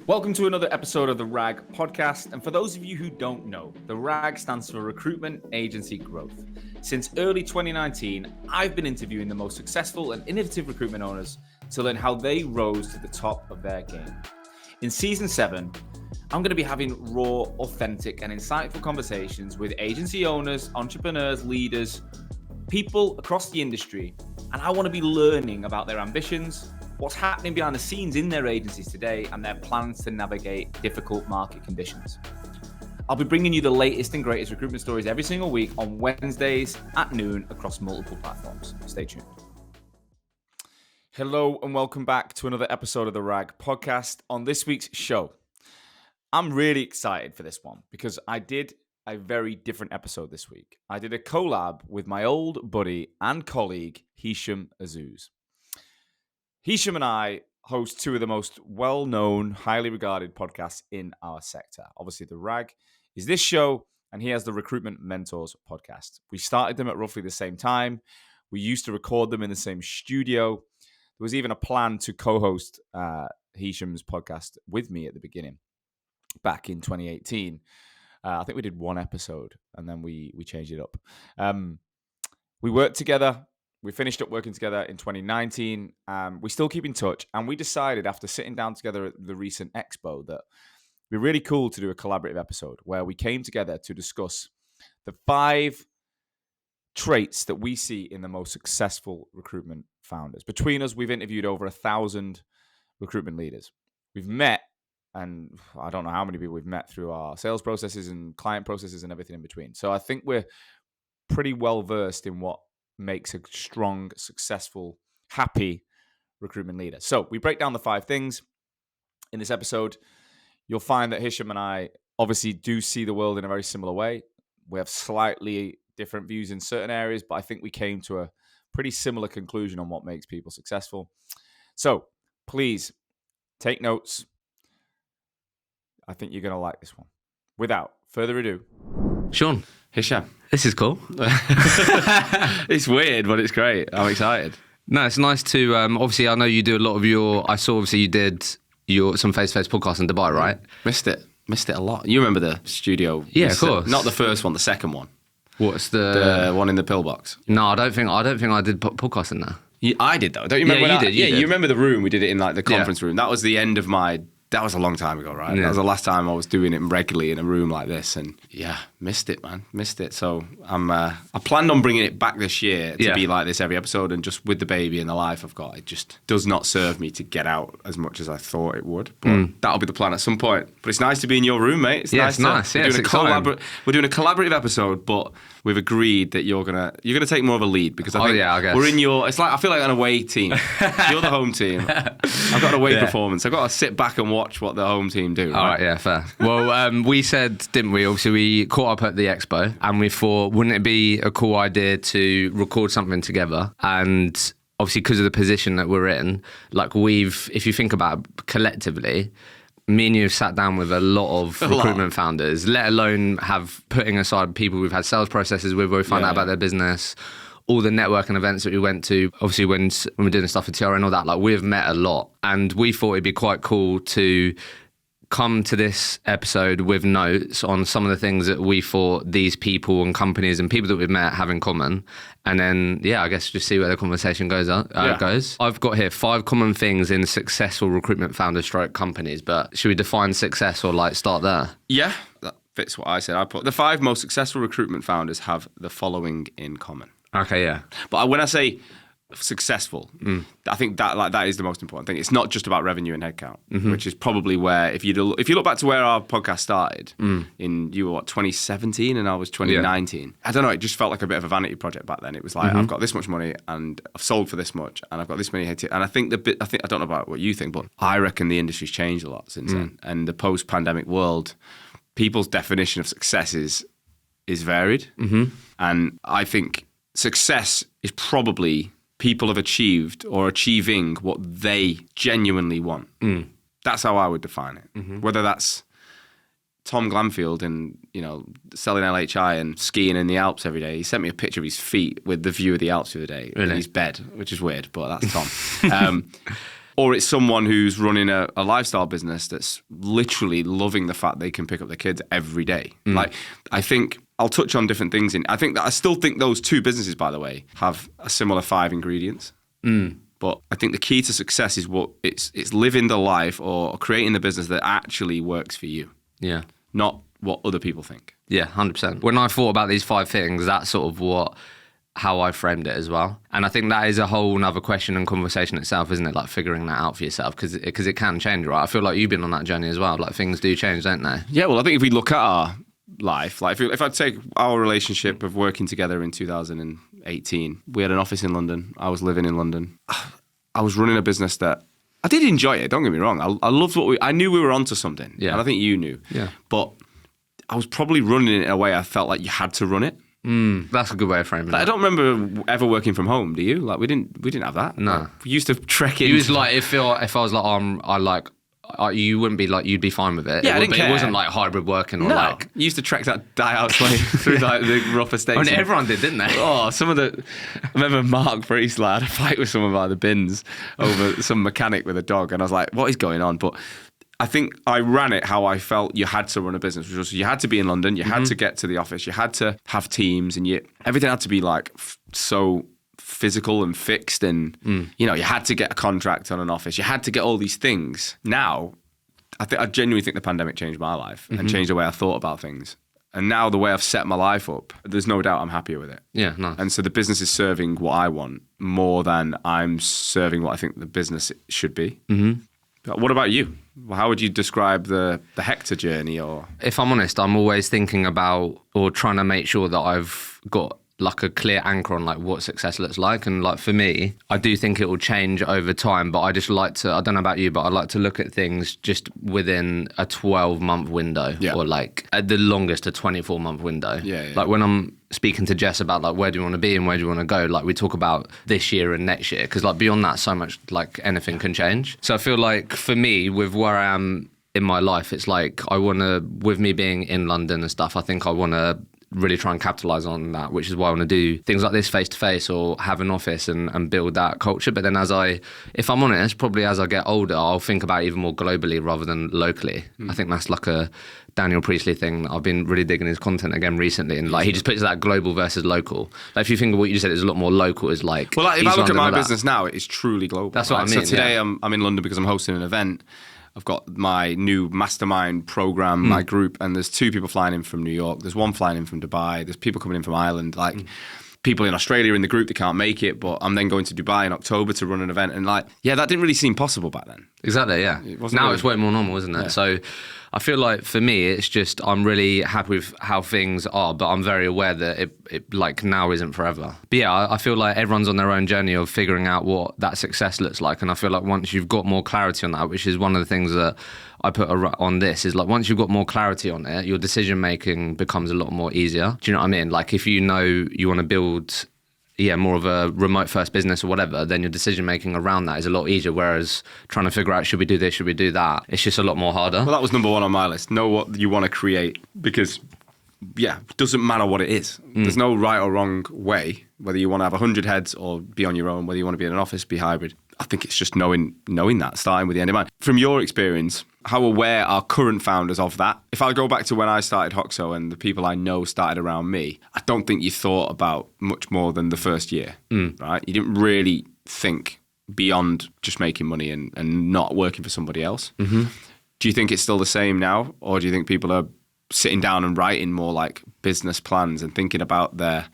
Welcome to another episode of the RAG podcast. And for those of you who don't know, the RAG stands for Recruitment Agency Growth. Since early 2019, I've been interviewing the most successful and innovative recruitment owners to learn how they rose to the top of their game. In season 7, I'm going to be having raw, authentic, and insightful conversations with agency owners, entrepreneurs, leaders, people across the industry. And I want to be learning about their ambitions, what's happening behind the scenes in their agencies today, and their plans to navigate difficult market conditions. I'll be bringing you the latest and greatest recruitment stories every single week on Wednesdays at noon across multiple platforms. Stay tuned. Hello and welcome back to another episode of the RAG podcast. On this week's show, I'm really excited for this one because I did a very different episode this week. I did a collab with my old buddy and colleague, Hishem Azzouz. Hishem and I host two of the most well-known, highly regarded podcasts in our sector. Obviously, The RAG is this show, and he has the Recruitment Mentors podcast. We started them at roughly the same time. We used to record them in the same studio. There was even a plan to co-host Hishem's podcast with me at the beginning, back in 2018. I think we did one episode, and then we changed it up. We worked together. We finished up working together in 2019. We still keep in touch. And we decided after sitting down together at the recent expo that it'd be really cool to do a collaborative episode where we came together to discuss the 5 traits that we see in the most successful recruitment founders. Between us, we've interviewed over 1,000 recruitment leaders. We've met, and I don't know how many people we've met through our sales processes and client processes and everything in between. So I think we're pretty well versed in what makes a strong, successful, happy recruitment leader. So we break down the 5 things in this episode. You'll find that Hishem and I obviously do see the world in a very similar way. We have slightly different views in certain areas, but I think we came to a pretty similar conclusion on what makes people successful. So please take notes. I think you're going to like this one. Without further ado, Sean, Hishem. this is cool. It's weird, but it's great. I'm excited. No, it's nice to, obviously I know you do a lot of I saw obviously you did some face-to-face podcasts in Dubai, right? Missed it a lot. You remember the studio? Yeah, of course. Not the first one, the second one. What's The one in the pillbox. No, I don't think I did podcast in there. I did though. Don't you remember? Yeah, you did. You remember the room? We did it in like the conference room. That was the end of my. That was a long time ago, right? Yeah. That was the last time I was doing it regularly in a room like this, and yeah, missed it, man, missed it. So I planned on bringing it back this year to be like this every episode, and just with the baby and the life I've got, it just does not serve me to get out as much as I thought it would. But that'll be the plan at some point. But it's nice to be in your room, mate. It's nice. We're doing a collaborative episode, but we've agreed that you're gonna take more of a lead because I think I guess. we're in your. It's like I feel like an away team. You're the home team. I've got an away performance. I've got to sit back and watch what the home team do. All right, yeah, fair. Well, we said, didn't we? Obviously, we caught up at the expo, and we thought, wouldn't it be a cool idea to record something together? And obviously, because of the position that we're in, like if you think about it collectively, me and you have sat down with a lot of recruitment founders, let alone putting aside people we've had sales processes with where we find out about their business, all the networking events that we went to, obviously when we're doing stuff with TR and all that, like we've met a lot. And we thought it'd be quite cool to come to this episode with notes on some of the things that we thought these people and companies and people that we've met have in common. And then, I guess just see where the conversation goes. I've got here 5 common things in successful recruitment founder stroke companies, but should we define success or like start there? Yeah, that fits what I said. I put the 5 most successful recruitment founders have the following in common. Okay, yeah. But when I say successful, I think that is the most important thing. It's not just about revenue and headcount, which is probably where if you look back to where our podcast started you were 2017 and I was 2019. I don't know. It just felt like a bit of a vanity project back then. It was like I've got this much money and I've sold for this much and I've got this many headcount. And I think I don't know about what you think, but I reckon the industry's changed a lot since then. And the post-pandemic world, people's definition of success is varied, and I think success is probably people have achieved or achieving what they genuinely want. That's how I would define it. Whether that's Tom Glanfield and, selling LHI and skiing in the Alps every day. He sent me a picture of his feet with the view of the Alps the other day in his bed, which is weird, but that's Tom. Or it's someone who's running a lifestyle business that's literally loving the fact they can pick up their kids every day. Like, I think I'll touch on different things. I still think those two businesses, by the way, have a similar 5 ingredients. But I think the key to success is it's living the life or creating the business that actually works for you. Yeah. Not what other people think. Yeah, 100%. When I thought about these 5 things, that's sort of how I framed it as well. And I think that is a whole nother question and conversation itself, isn't it? Like figuring that out for yourself, because it can change, right? I feel like you've been on that journey as well. Like things do change, don't they? Yeah, well, I think if we look at our life, like if I take our relationship of working together in 2018, we had an office in London. I was living in London. I was running a business that I did enjoy it. Don't get me wrong. I loved I knew we were onto something. Yeah. And I think you knew. Yeah. But I was probably running it in a way I felt like you had to run it. That's a good way of framing it. I don't remember ever working from home. Do you? Like we didn't have that. No. Like, we used to trek in. It was like if I was like you wouldn't be like, you'd be fine with it. Yeah, I didn't care. It wasn't like hybrid working or No, like. you used to trek that die-out way through like the rough estates. I mean, everyone did, didn't they? Oh, I remember Mark Priest, like, had a fight with someone by the bins over some mechanic with a dog, and I was like, what is going on? But I think I ran it how I felt you had to run a business, which was you had to be in London, you had to get to the office, you had to have teams, and everything had to be like so physical and fixed, and you had to get a contract on an office, you had to get all these things. Now, I genuinely think the pandemic changed my life and changed the way I thought about things. And now the way I've set my life up, there's no doubt I'm happier with it. Yeah, nice. And so the business is serving what I want more than I'm serving what I think the business should be. What about you? How would you describe the Hector journey? Or if I'm honest, I'm always thinking about or trying to make sure that I've got like a clear anchor on like what success looks like. And like for me, I do think it will change over time, but I just like to, I don't know about you, but I like to look at things just within a 12-month window or like at the longest a 24-month window. Like when I'm speaking to Jess about like where do you want to be and where do you want to go, like we talk about this year and next year, because like beyond that so much like anything can change. So I feel like for me with where I am in my life, it's like I want to, with me being in London and stuff, I think I want to really try and capitalize on that, which is why I want to do things like this face to face or have an office and build that culture. But then if I'm honest, probably as I get older, I'll think about it even more globally rather than locally. I think that's like a Daniel Priestley thing. I've been really digging his content again recently, and like he just puts that global versus local. Like if you think of what you just said, it's a lot more local. Is like, well, like, if I look London at my business now, it is truly global. That's what I mean. So today I'm in London because I'm hosting an event. I've got my new mastermind program, my group, and there's 2 people flying in from New York. There's 1 flying in from Dubai. There's people coming in from Ireland. Like people in Australia in the group, they can't make it, but I'm then going to Dubai in October to run an event. And like, yeah, that didn't really seem possible back then. Exactly, yeah. Now it's way more normal, isn't it? Yeah. So I feel like for me, it's just I'm really happy with how things are, but I'm very aware that it like now isn't forever. But yeah, I feel like everyone's on their own journey of figuring out what that success looks like. And I feel like once you've got more clarity on that, which is one of the things that I put on this, is like once you've got more clarity on it, your decision making becomes a lot more easier. Do you know what I mean? Like if you know you want to build more of a remote first business or whatever, then your decision making around that is a lot easier. Whereas trying to figure out, should we do this, should we do that, it's just a lot more harder. Well, that was number 1 on my list. Know what you want to create, because it doesn't matter what it is. There's no right or wrong way, whether you want to have 100 heads or be on your own, whether you want to be in an office, be hybrid. I think it's just knowing that, starting with the end in mind. From your experience, how aware are current founders of that? If I go back to when I started Hoxo and the people I know started around me, I don't think you thought about much more than the first year, right? You didn't really think beyond just making money and not working for somebody else. Do you think it's still the same now? Or do you think people are sitting down and writing more like business plans and thinking about that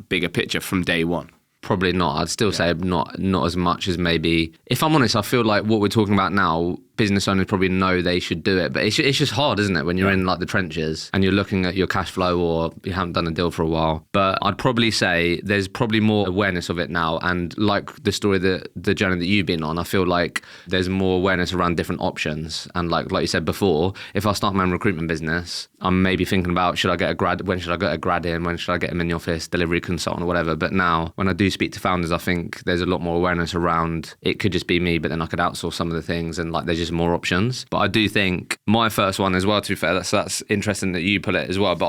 bigger picture from day one? Probably not. I'd still say not as much as maybe. If I'm honest, I feel like what we're talking about now, business owners probably know they should do it, but it's just hard, isn't it, when you're in like the trenches and you're looking at your cash flow or you haven't done a deal for a while. But I'd probably say there's probably more awareness of it now, and like the story the journey that you've been on, I feel like there's more awareness around different options. And like you said before, if I start my own recruitment business, I'm maybe thinking about, should I get a grad? When should I get a grad in? When should I get him in the office, delivery consultant or whatever? But now when I do speak to founders, I think there's a lot more awareness around it could just be me, but then I could outsource some of the things, and like there's just more options. But I do think my first one as well, to be fair, that's interesting that you put it as well. But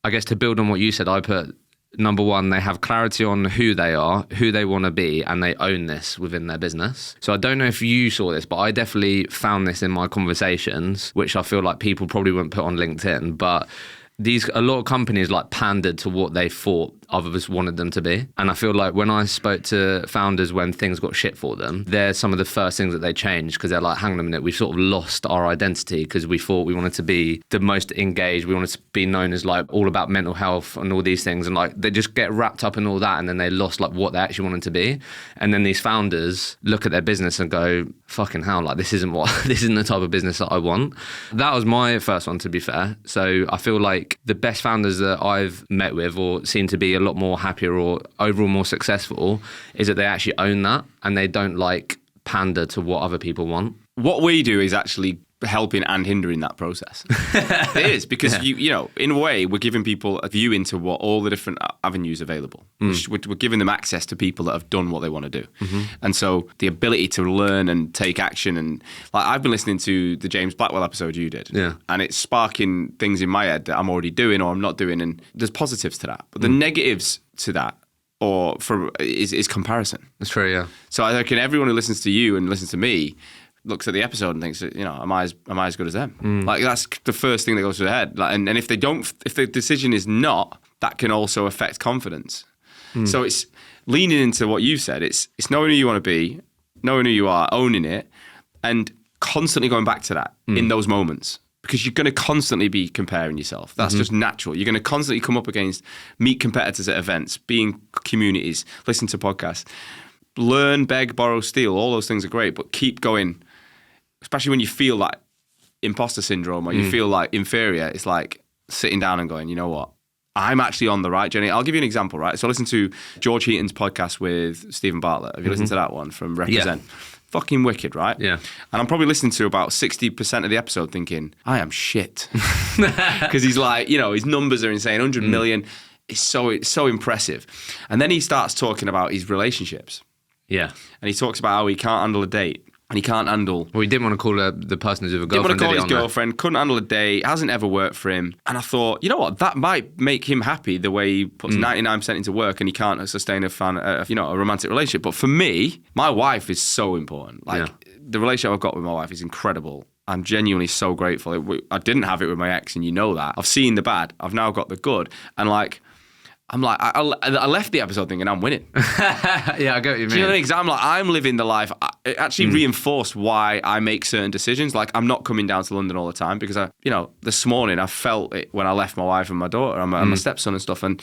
I guess to build on what you said, I put number one, they have clarity on who they are, who they want to be, and they own this within their business. So I don't know if you saw this, but I definitely found this in my conversations, which I feel like people probably wouldn't put on LinkedIn, but a lot of companies like pandered to what they thought others wanted them to be. And I feel like when I spoke to founders when things got shit for them, they're some of the first things that they changed, because they're like, hang on a minute, we've sort of lost our identity because we thought we wanted to be the most engaged. We wanted to be known as like all about mental health and all these things. And like they just get wrapped up in all that, and then they lost like what they actually wanted to be. And then these founders look at their business and go, fucking hell, like this isn't the type of business that I want. That was my first one, to be fair. So I feel like the best founders that I've met with or seem to be a lot more happier or overall more successful is that they actually own that and they don't like pander to what other people want. What we do is actually helping and hindering that process. It is, because you know, in a way, we're giving people a view into what all the different avenues available. We're giving them access to people that have done what they want to do. And so the ability to learn and take action, and like I've been listening to the James Blackwell episode you did, and it's sparking things in my head that I'm already doing or I'm not doing, and there's positives to that. But the negatives to that is comparison. That's true, yeah. So I reckon everyone who listens to you and listens to me looks at the episode and thinks, you know, am I as good as them? Like that's the first thing that goes through their head. Like, and if the decision is not, that can also affect confidence. So it's leaning into what you've said. It's knowing who you want to be, knowing who you are, owning it, and constantly going back to that in those moments. Because you're going to constantly be comparing yourself. That's just natural. You're going to constantly come up against, meet competitors at events, be in communities, listen to podcasts, learn, beg, borrow, steal. All those things are great, but keep going. Especially when you feel like imposter syndrome or you feel like inferior, it's like sitting down and going, you know what? I'm actually on the right journey. I'll give you an example, right? So I listened to George Heaton's podcast with Stephen Bartlett. Have you listened to that one from Represent? Yeah. Fucking wicked, right? Yeah. And I'm probably listening to about 60% of the episode thinking, I am shit. Because he's like, you know, his numbers are insane, 100 million. It's so impressive. And then he starts talking about his relationships. Yeah. And he talks about how he can't handle a date. And he can't handle... Well, he didn't want to call the person who's with a girlfriend. Didn't want to call his girlfriend, couldn't handle a date, hasn't ever worked for him. And I thought, you know what, that might make him happy the way he puts 99% into work and he can't sustain a romantic relationship. But for me, my wife is so important. Like, the relationship I've got with my wife is incredible. I'm genuinely so grateful. I didn't have it with my ex, and you know that. I've seen the bad. I've now got the good. And like... I left the episode thinking I'm winning. Yeah, I get what you mean. Do you know what I mean? 'Cause I'm living the life. It actually reinforced why I make certain decisions. Like, I'm not coming down to London all the time because this morning I felt it when I left my wife and my daughter and my stepson and stuff. And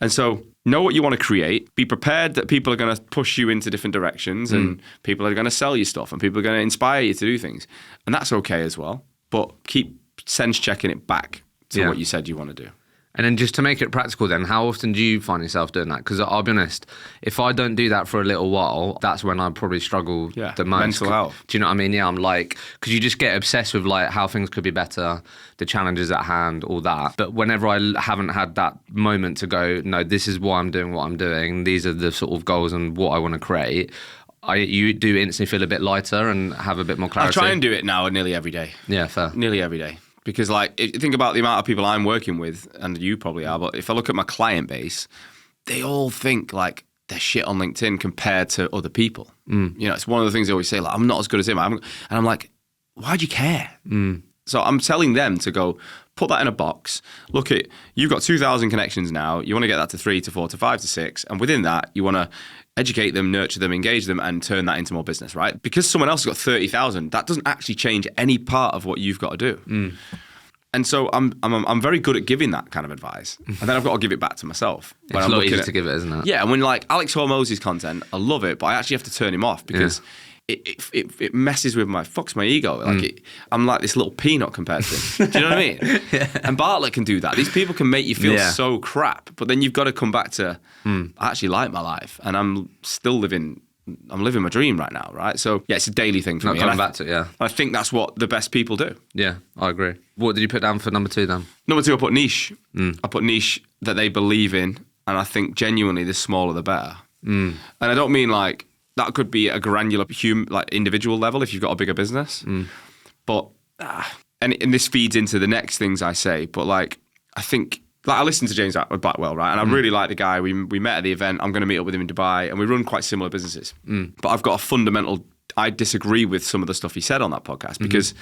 so know what you want to create. Be prepared that people are going to push you into different directions and people are going to sell you stuff and people are going to inspire you to do things. And that's okay as well. But keep sense checking it back to what you said you want to do. And then just to make it practical then, how often do you find yourself doing that? Because I'll be honest, if I don't do that for a little while, that's when I probably struggle the most. Mental health. Do you know what I mean? Yeah, I'm like, because you just get obsessed with like how things could be better, the challenges at hand, all that. But whenever I haven't had that moment to go, no, this is why I'm doing what I'm doing, these are the sort of goals and what I want to create, you do instantly feel a bit lighter and have a bit more clarity. I try and do it now nearly every day. Yeah, fair. Nearly every day. Because, like, if you think about the amount of people I'm working with, and you probably are, but if I look at my client base, they all think, like, they're shit on LinkedIn compared to other people. You know, it's one of the things they always say, like, I'm not as good as him. And I'm like, why do you care? So I'm telling them to go, put that in a box. Look at, you've got 2,000 connections now. You want to get that to 3 to 4 to 5 to 6. And within that, you want to educate them, nurture them, engage them, and turn that into more business, right? Because someone else has got 30,000, that doesn't actually change any part of what you've got to do. And so I'm very good at giving that kind of advice. And then I've got to give it back to myself. It's a lot easier to give it, isn't it? Yeah, and when like Alex Hormozzi's content, I love it, but I actually have to turn him off because it messes with fucks my ego. Like I'm like this little peanut compared to him. Do you know what I mean? And Bartlett can do that. These people can make you feel so crap, but then you've got to come back to, I actually like my life and I'm living my dream right now, right? So yeah, it's a daily thing for me. Coming back to it, I think that's what the best people do. Yeah, I agree. What did you put down for number 2 then? Number 2, I put niche. I put niche that they believe in, and I think genuinely the smaller the better. And I don't mean like, that could be a granular like individual level if you've got a bigger business. But, and this feeds into the next things I say, but like, I think like I listened to James Blackwell, right? And I really like the guy. We met at the event. I'm going to meet up with him in Dubai, and we run quite similar businesses. But I've got a fundamental, I disagree with some of the stuff he said on that podcast because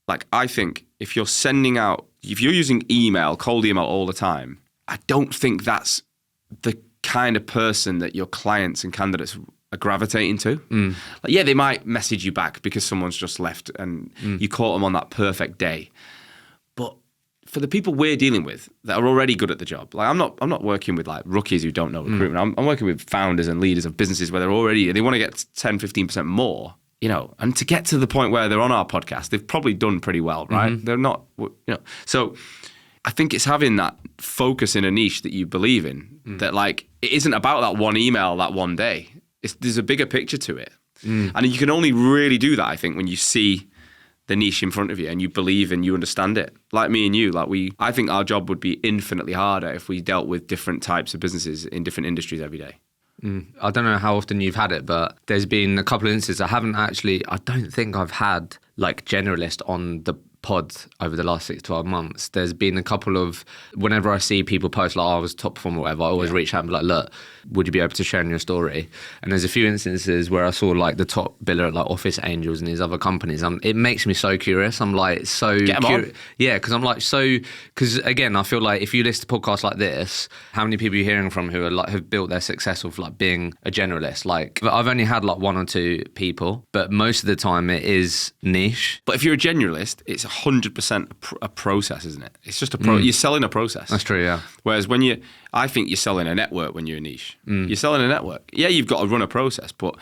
like I think if you're using cold email all the time, I don't think that's the kind of person that your clients and candidates are gravitating to. Like, yeah, they might message you back because someone's just left and you caught them on that perfect day. But for the people we're dealing with that are already good at the job, like I'm not working with like rookies who don't know recruitment. I'm working with founders and leaders of businesses where they want to get 10, 15% more, you know, and to get to the point where they're on our podcast, they've probably done pretty well, right? They're not, you know, so I think it's having that focus in a niche that you believe in, that like, it isn't about that one email, that one day. There's a bigger picture to it. And you can only really do that, I think, when you see the niche in front of you and you believe and you understand it. Like me and you, I think our job would be infinitely harder if we dealt with different types of businesses in different industries every day. I don't know how often you've had it, but there's been a couple of instances. I don't think I've had like generalist on the pod over the last 6-12 months. There's been a couple of, whenever I see people post like, I was top performer or whatever, I always reach out and be like, look, would you be able to share in your story? And there's a few instances where I saw like the top biller at like Office Angels and these other companies. It makes me so curious. I'm like, so curious. Yeah, because I'm like, because again, I feel like if you listen to podcasts like this, how many people are you hearing from who are like, have built their success off like being a generalist? Like I've only had like 1 or 2 people, but most of the time it is niche. But if you're a generalist, it's 100% a process, isn't it? It's just you're selling a process. That's true, yeah. Whereas I think you're selling a network when you're a niche. You're selling a network. Yeah, you've got to run a process, but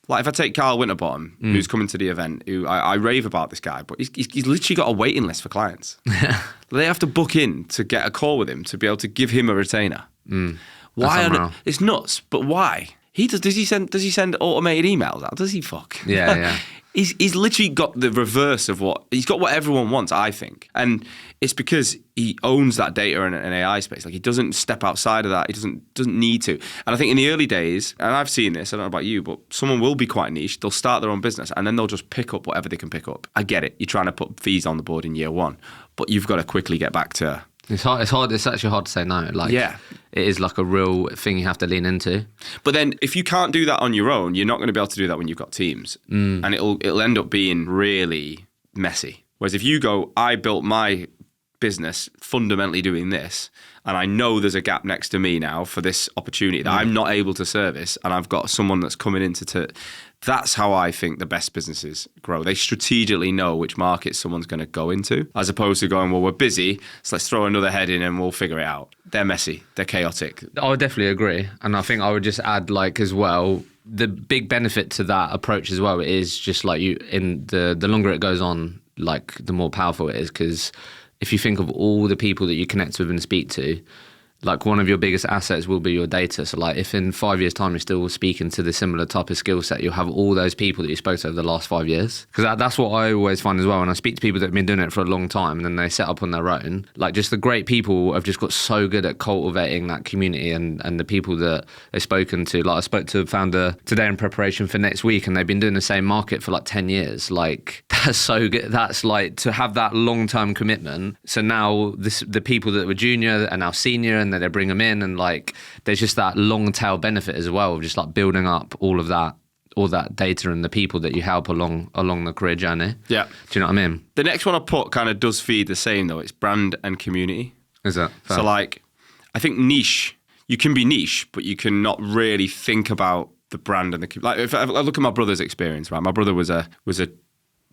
like if I take Carl Winterbottom, who's coming to the event, who I rave about this guy, but he's literally got a waiting list for clients. They have to book in to get a call with him to be able to give him a retainer. Why? It's nuts, but why? Does he send automated emails out? Does he fuck? Yeah. He's literally got the reverse of he's got what everyone wants, I think. And it's because he owns that data and AI space. Like he doesn't step outside of that. He doesn't need to. And I think in the early days, and I've seen this, I don't know about you, but someone will be quite niche. They'll start their own business and then they'll just pick up whatever they can pick up. I get it. You're trying to put fees on the board in year 1, but you've got to quickly get back to... It's hard. It's actually hard to say no. Like, yeah, it is like a real thing you have to lean into. But then, if you can't do that on your own, you're not going to be able to do that when you've got teams, and it'll end up being really messy. Whereas if you go, I built my business fundamentally doing this, and I know there's a gap next to me now for this opportunity that I'm not able to service, and I've got someone that's coming into that's how I think the best businesses grow. They strategically know which market someone's going to go into, as opposed to going, well, we're busy, so let's throw another head in and we'll figure it out. They're messy. They're chaotic. I would definitely agree. And I think I would just add, like, as well, the big benefit to that approach as well is just like the longer it goes on, like the more powerful it is. Because if you think of all the people that you connect with and speak to, like one of your biggest assets will be your data. So like if in 5 years' time you're still speaking to the similar type of skill set, you'll have all those people that you spoke to over the last 5 years. Because that's what I always find as well. When I speak to people that have been doing it for a long time and then they set up on their own, like just the great people have just got so good at cultivating that community and the people that they've spoken to. Like I spoke to a founder today in preparation for next week and they've been doing the same market for like 10 years. Like that's so good. That's like to have that long-term commitment. So now the people that were junior are now senior and they bring them in, and like there's just that long tail benefit as well of just like building up all that data and the people that you help along the career journey. Yeah. Do you know what I mean? The next one I put kind of does feed the same though. It's brand and community. Is that fair? So like I think niche, you can be niche, but you can not really think about the brand and the like. If I look at my brother's experience, right? My brother was I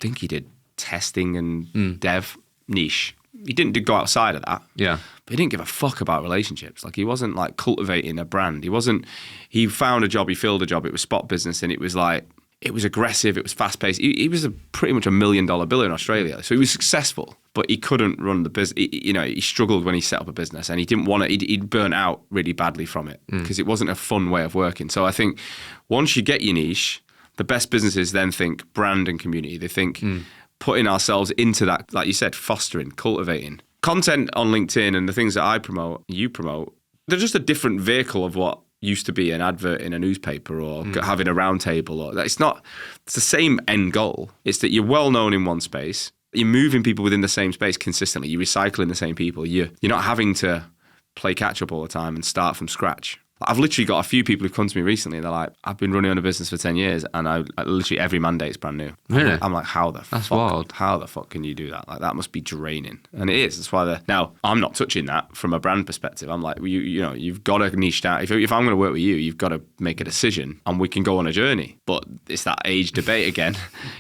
think he did testing and dev niche. He didn't go outside of that. Yeah. But he didn't give a fuck about relationships. Like he wasn't like cultivating a brand. He found a job, he filled a job. It was spot business and it was like, it was aggressive. It was fast paced. He was pretty much $1 million biller in Australia. So he was successful, but he couldn't run the business. He struggled when he set up a business and he didn't want it. He'd burnt out really badly from it because it wasn't a fun way of working. So I think once you get your niche, the best businesses then think brand and community. They think putting ourselves into that, like you said, fostering, cultivating. Content on LinkedIn and the things that I promote, you promote, they're just a different vehicle of what used to be an advert in a newspaper or having a round table. It's the same end goal. It's that you're well known in one space, You're moving people within the same space consistently. You're recycling the same people. You're not having to play catch up all the time and start from scratch. I've literally got a few people who've come to me recently and they're like, I've been running on a business for 10 years and I literally every Monday it's brand new. Really? I'm like, That's wild. How the fuck can you do that? Like, that must be draining. And it is. That's why now I'm not touching that from a brand perspective. I'm like, you know, you've got to niche down. If I'm going to work with you, you've got to make a decision and we can go on a journey. But it's that age debate again.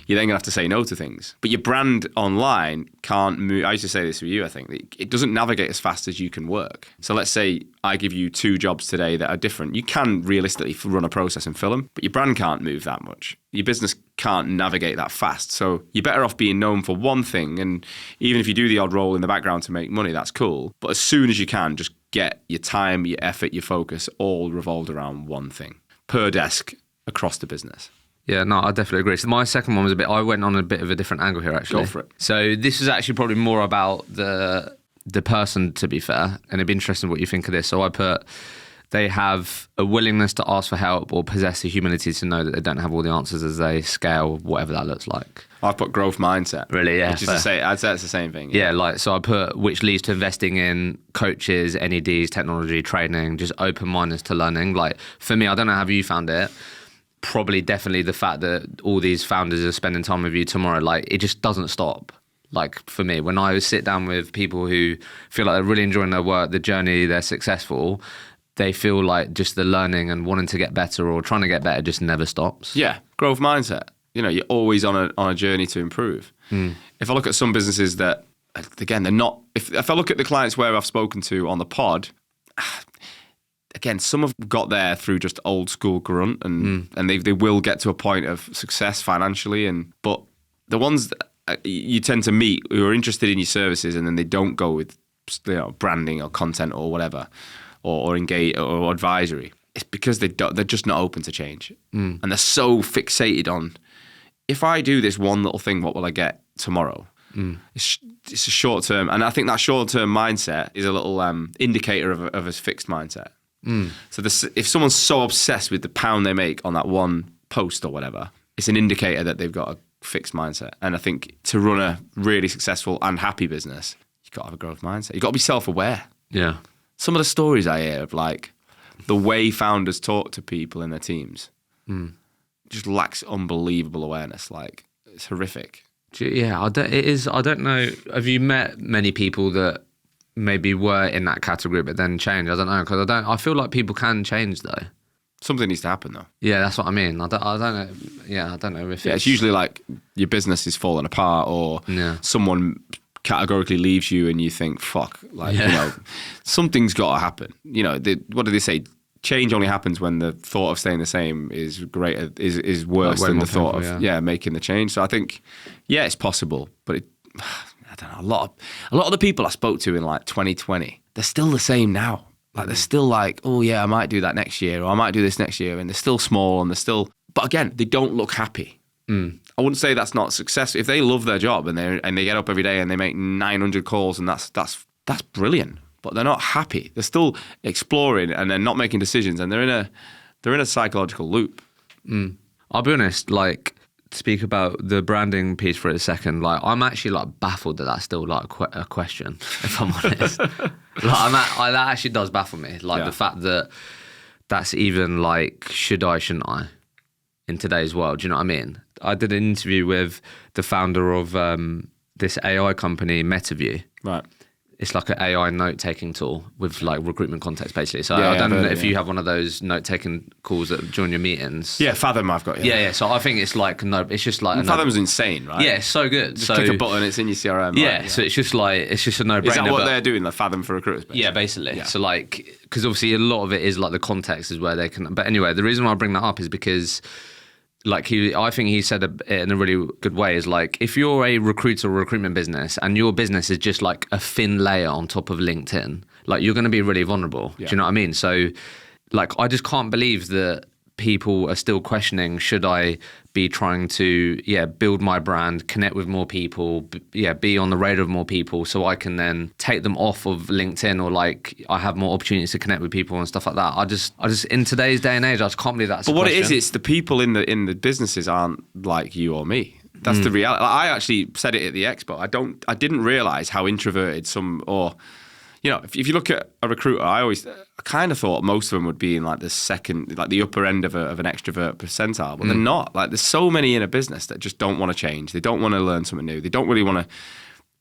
You're then going to have to say no to things. But your brand online can't move. I used to say this with you, I think. It doesn't navigate as fast as you can work. So let's say I give you 2 jobs today that are different. You can realistically run a process and fill them, but your brand can't move that much. Your business can't navigate that fast. So you're better off being known for one thing. And even if you do the odd role in the background to make money, that's cool. But as soon as you can, just get your time, your effort, your focus all revolved around one thing per desk across the business. Yeah, no, I definitely agree. So my second one was I went on a bit of a different angle here, actually. Go for it. So this is actually probably more about the person, to be fair, and it'd be interesting what you think of this. So I put, they have a willingness to ask for help or possess the humility to know that they don't have all the answers as they scale, whatever that looks like. I've put growth mindset. Really, yeah. Which is to say, I'd say it's the same thing. Yeah, like, so I put, which leads to investing in coaches, NEDs, technology, training, just open-mindedness to learning. Like, for me, I don't know how you found it. Probably definitely the fact that all these founders are spending time with you tomorrow, like, it just doesn't stop. Like, for me, when I sit down with people who feel like they're really enjoying their work, the journey, they're successful, they feel like just the learning and wanting to get better or trying to get better just never stops. Yeah, growth mindset. You know, you're always on a journey to improve. If I look at some businesses that, again, they're not, if I look at the clients where I've spoken to on the pod, again, some have got there through just old school grunt and they will get to a point of success financially. But the ones that you tend to meet who are interested in your services and then they don't go with, you know, branding or content or whatever, or engage or advisory, it's because they're just not open to change. And they're so fixated on, if I do this one little thing, what will I get tomorrow? It's a short term. And I think that short term mindset is a little indicator of a fixed mindset. So if someone's so obsessed with the pound they make on that one post or whatever, it's an indicator that they've got a fixed mindset. And I think to run a really successful and happy business, you've got to have a growth mindset. You've got to be self-aware. Yeah. Some of the stories I hear of like the way founders talk to people in their teams just lacks unbelievable awareness. Like, it's horrific. Yeah, I don't know. Have you met many people that maybe were in that category but then changed? I don't know, because I feel like people can change though. Something needs to happen though. Yeah, that's what I mean. I don't know. Yeah, I don't know if it's usually like your business is falling apart or someone categorically leaves you and you think, fuck, like, you know, something's got to happen. You know, what do they say? Change only happens when the thought of staying the same is greater, is worse than the thought of making the change. So I think, it's possible, but I don't know. A lot of the people I spoke to in like 2020, they're still the same now. Like, they're still like, oh yeah, I might do that next year, or I might do this next year, and they're still small and but again, they don't look happy. I wouldn't say that's not success. If they love their job and they get up every day and they make 900 calls, and that's brilliant. But they're not happy. They're still exploring and they're not making decisions, and they're in a psychological loop. I'll be honest, like, to speak about the branding piece for a second, like, I'm actually like baffled that that's still like a question, if I'm honest. That actually does baffle me. Like, the fact that that's even like, should I, shouldn't I, in today's world, do you know what I mean? I did an interview with the founder of this AI company, MetaView. Right. It's like an AI note-taking tool with like recruitment context, basically. So I don't know if you have one of those note-taking calls that during your meetings. Yeah, Fathom I've got. Yeah. So I think it's like, no, it's just like... Fathom's insane, right? Yeah, it's so good. Just click a button, it's in your CRM. Yeah, so it's just like, it's just a no-brainer. Is that what they're doing, the Fathom for recruiters? Basically? Yeah, basically. Yeah. So like, because obviously a lot of it is like the context is where they can... But anyway, the reason why I bring that up is because... Like, I think he said it in a really good way, is like, if you're a recruiter or recruitment business and your business is just like a thin layer on top of LinkedIn, like, you're going to be really vulnerable. Yeah. Do you know what I mean? So like, I just can't believe that people are still questioning, should I be trying to, build my brand, connect with more people, be on the radar of more people so I can then take them off of LinkedIn, or like, I have more opportunities to connect with people and stuff like that. I just in today's day and age, I just can't believe that's But what it is, it's the people in the businesses aren't like you or me. That's the reality. Like, I actually said it at the expo. I didn't realize how introverted if you look at a recruiter, I kind of thought most of them would be in like the second, like the upper end of an extrovert percentile, but they're not. Like there's so many in a business that just don't want to change. They don't want to learn something new. They don't really want to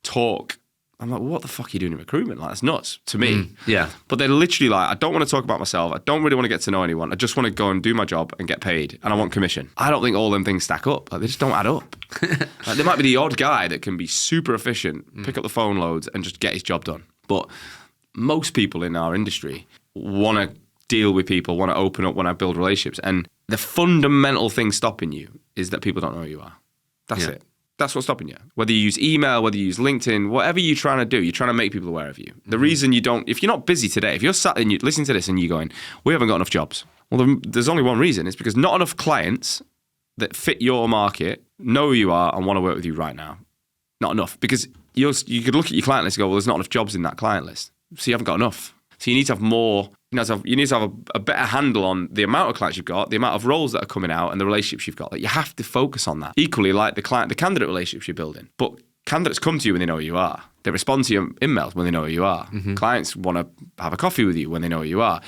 talk. I'm like, what the fuck are you doing in recruitment? Like, that's nuts to me. Yeah. But they're literally like, I don't want to talk about myself. I don't really want to get to know anyone. I just want to go and do my job and get paid. And I want commission. I don't think all them things stack up. Like, they just don't add up. Like, there might be the odd guy that can be super efficient, pick up the phone loads and just get his job done. But most people in our industry want to deal with people, want to open up, want to build relationships. And the fundamental thing stopping you is that people don't know who you are. That's it. That's what's stopping you. Whether you use email, whether you use LinkedIn, whatever you're trying to do, you're trying to make people aware of you. The reason you don't, if you're not busy today, if you're sat and you're listening to this and you're going, we haven't got enough jobs. Well, there's only one reason. It's because not enough clients that fit your market know who you are and want to work with you right now. Not enough. Because you could look at your client list and go, well, there's not enough jobs in that client list. So you haven't got enough. So you need to have more. You need to have a better handle on the amount of clients you've got, the amount of roles that are coming out, and the relationships you've got. Like, you have to focus on that. Equally, like the candidate relationships you're building. But candidates come to you when they know who you are. They respond to your emails when they know who you are. Clients want to have a coffee with you when they know who you are.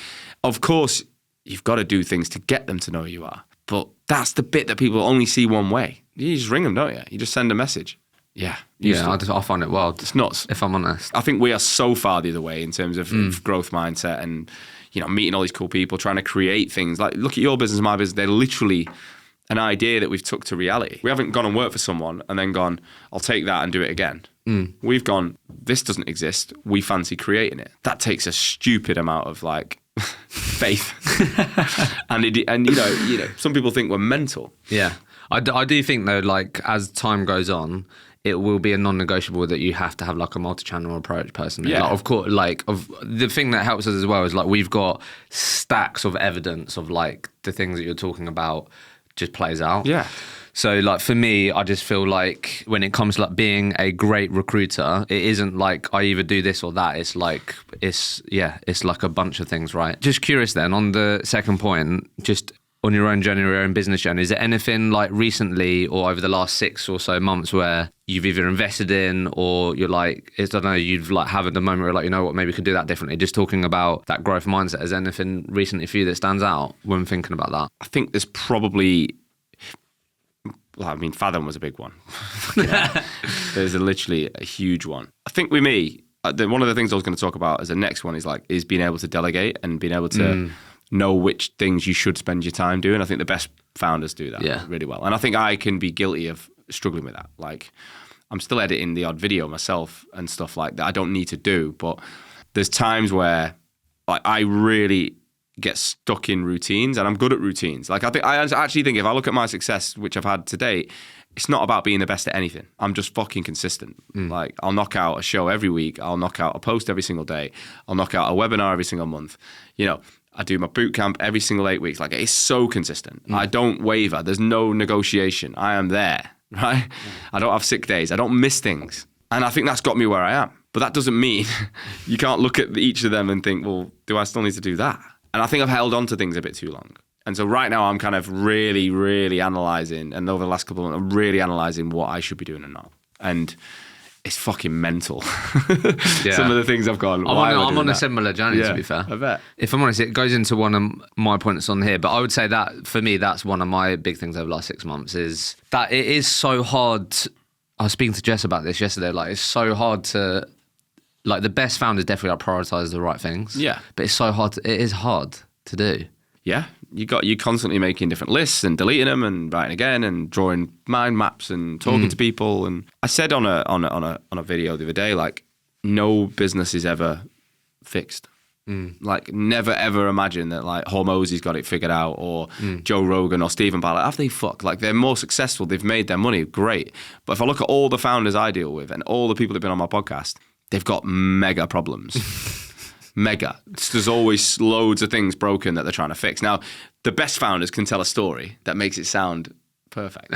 Of course, you've got to do things to get them to know who you are. But that's the bit that people only see one way. You just ring them, don't you? You just send a message. Yeah. I find it wild. It's nuts. If I'm honest. I think we are so far the other way in terms of growth mindset and, meeting all these cool people, trying to create things. Like, look at your business, my business. They're literally an idea that we've took to reality. We haven't gone and worked for someone and then gone, I'll take that and do it again. We've gone, this doesn't exist. We fancy creating it. That takes a stupid amount of faith. and some people think we're mental. Yeah. I do think though, like as time goes on, it will be a non-negotiable that you have to have like a multi-channel approach personally. Yeah. Like, of course, the thing that helps us as well is like we've got stacks of evidence of like the things that you're talking about just plays out. Yeah. So like for me, I just feel like when it comes to like being a great recruiter, it isn't like I either do this or that. It's like it's like a bunch of things, right? Just curious then on the second point, just on your own journey, your own business journey, is there anything like recently or over the last 6 or so months where you've either invested in or you're like, I don't know, you've like having the moment where like, you know what, maybe we could do that differently. Just talking about that growth mindset. Is there anything recently for you that stands out when thinking about that? I think there's probably, Fathom was a big one. There's literally a huge one. I think with me, one of the things I was going to talk about as the next one is being able to delegate and being able to know which things you should spend your time doing. I think the best founders do that really well. And I think I can be guilty of struggling with that. Like, I'm still editing the odd video myself and stuff like that I don't need to do. But there's times where like I really get stuck in routines, and I'm good at routines. Like, I actually think if I look at my success, which I've had to date, it's not about being the best at anything. I'm just fucking consistent. Like, I'll knock out a show every week. I'll knock out a post every single day. I'll knock out a webinar every single month. I do my boot camp every single 8 weeks. Like, it's so consistent. I don't waver. There's no negotiation. I am there, right? I don't have sick days. I don't miss things. And I think that's got me where I am. But that doesn't mean you can't look at each of them and think, well, do I still need to do that? And I think I've held on to things a bit too long. And so right now I'm kind of really, really analysing, and over the last couple of months, I'm really analysing what I should be doing and not. And it's fucking mental. Some of the things I've gone. I'm on a similar journey, to be fair. I bet. If I'm honest, it goes into one of my points on here, but I would say that for me, that's one of my big things over the last 6 months is that it is so hard. I was speaking to Jess about this yesterday. Like, it's so hard to, like, the best founders definitely prioritise the right things. Yeah. But it's so hard. It is hard to do. Yeah. You're constantly making different lists and deleting them and writing again and drawing mind maps and talking to people. And I said on a video the other day, like, no business is ever fixed. Like, never ever imagine that like Hormozy's got it figured out, or Joe Rogan or Stephen Bartlett. Have they fucked? Like, they're more successful. They've made their money. Great. But if I look at all the founders I deal with and all the people that've been on my podcast, they've got mega problems. Mega. There's always loads of things broken that they're trying to fix. Now, the best founders can tell a story that makes it sound perfect.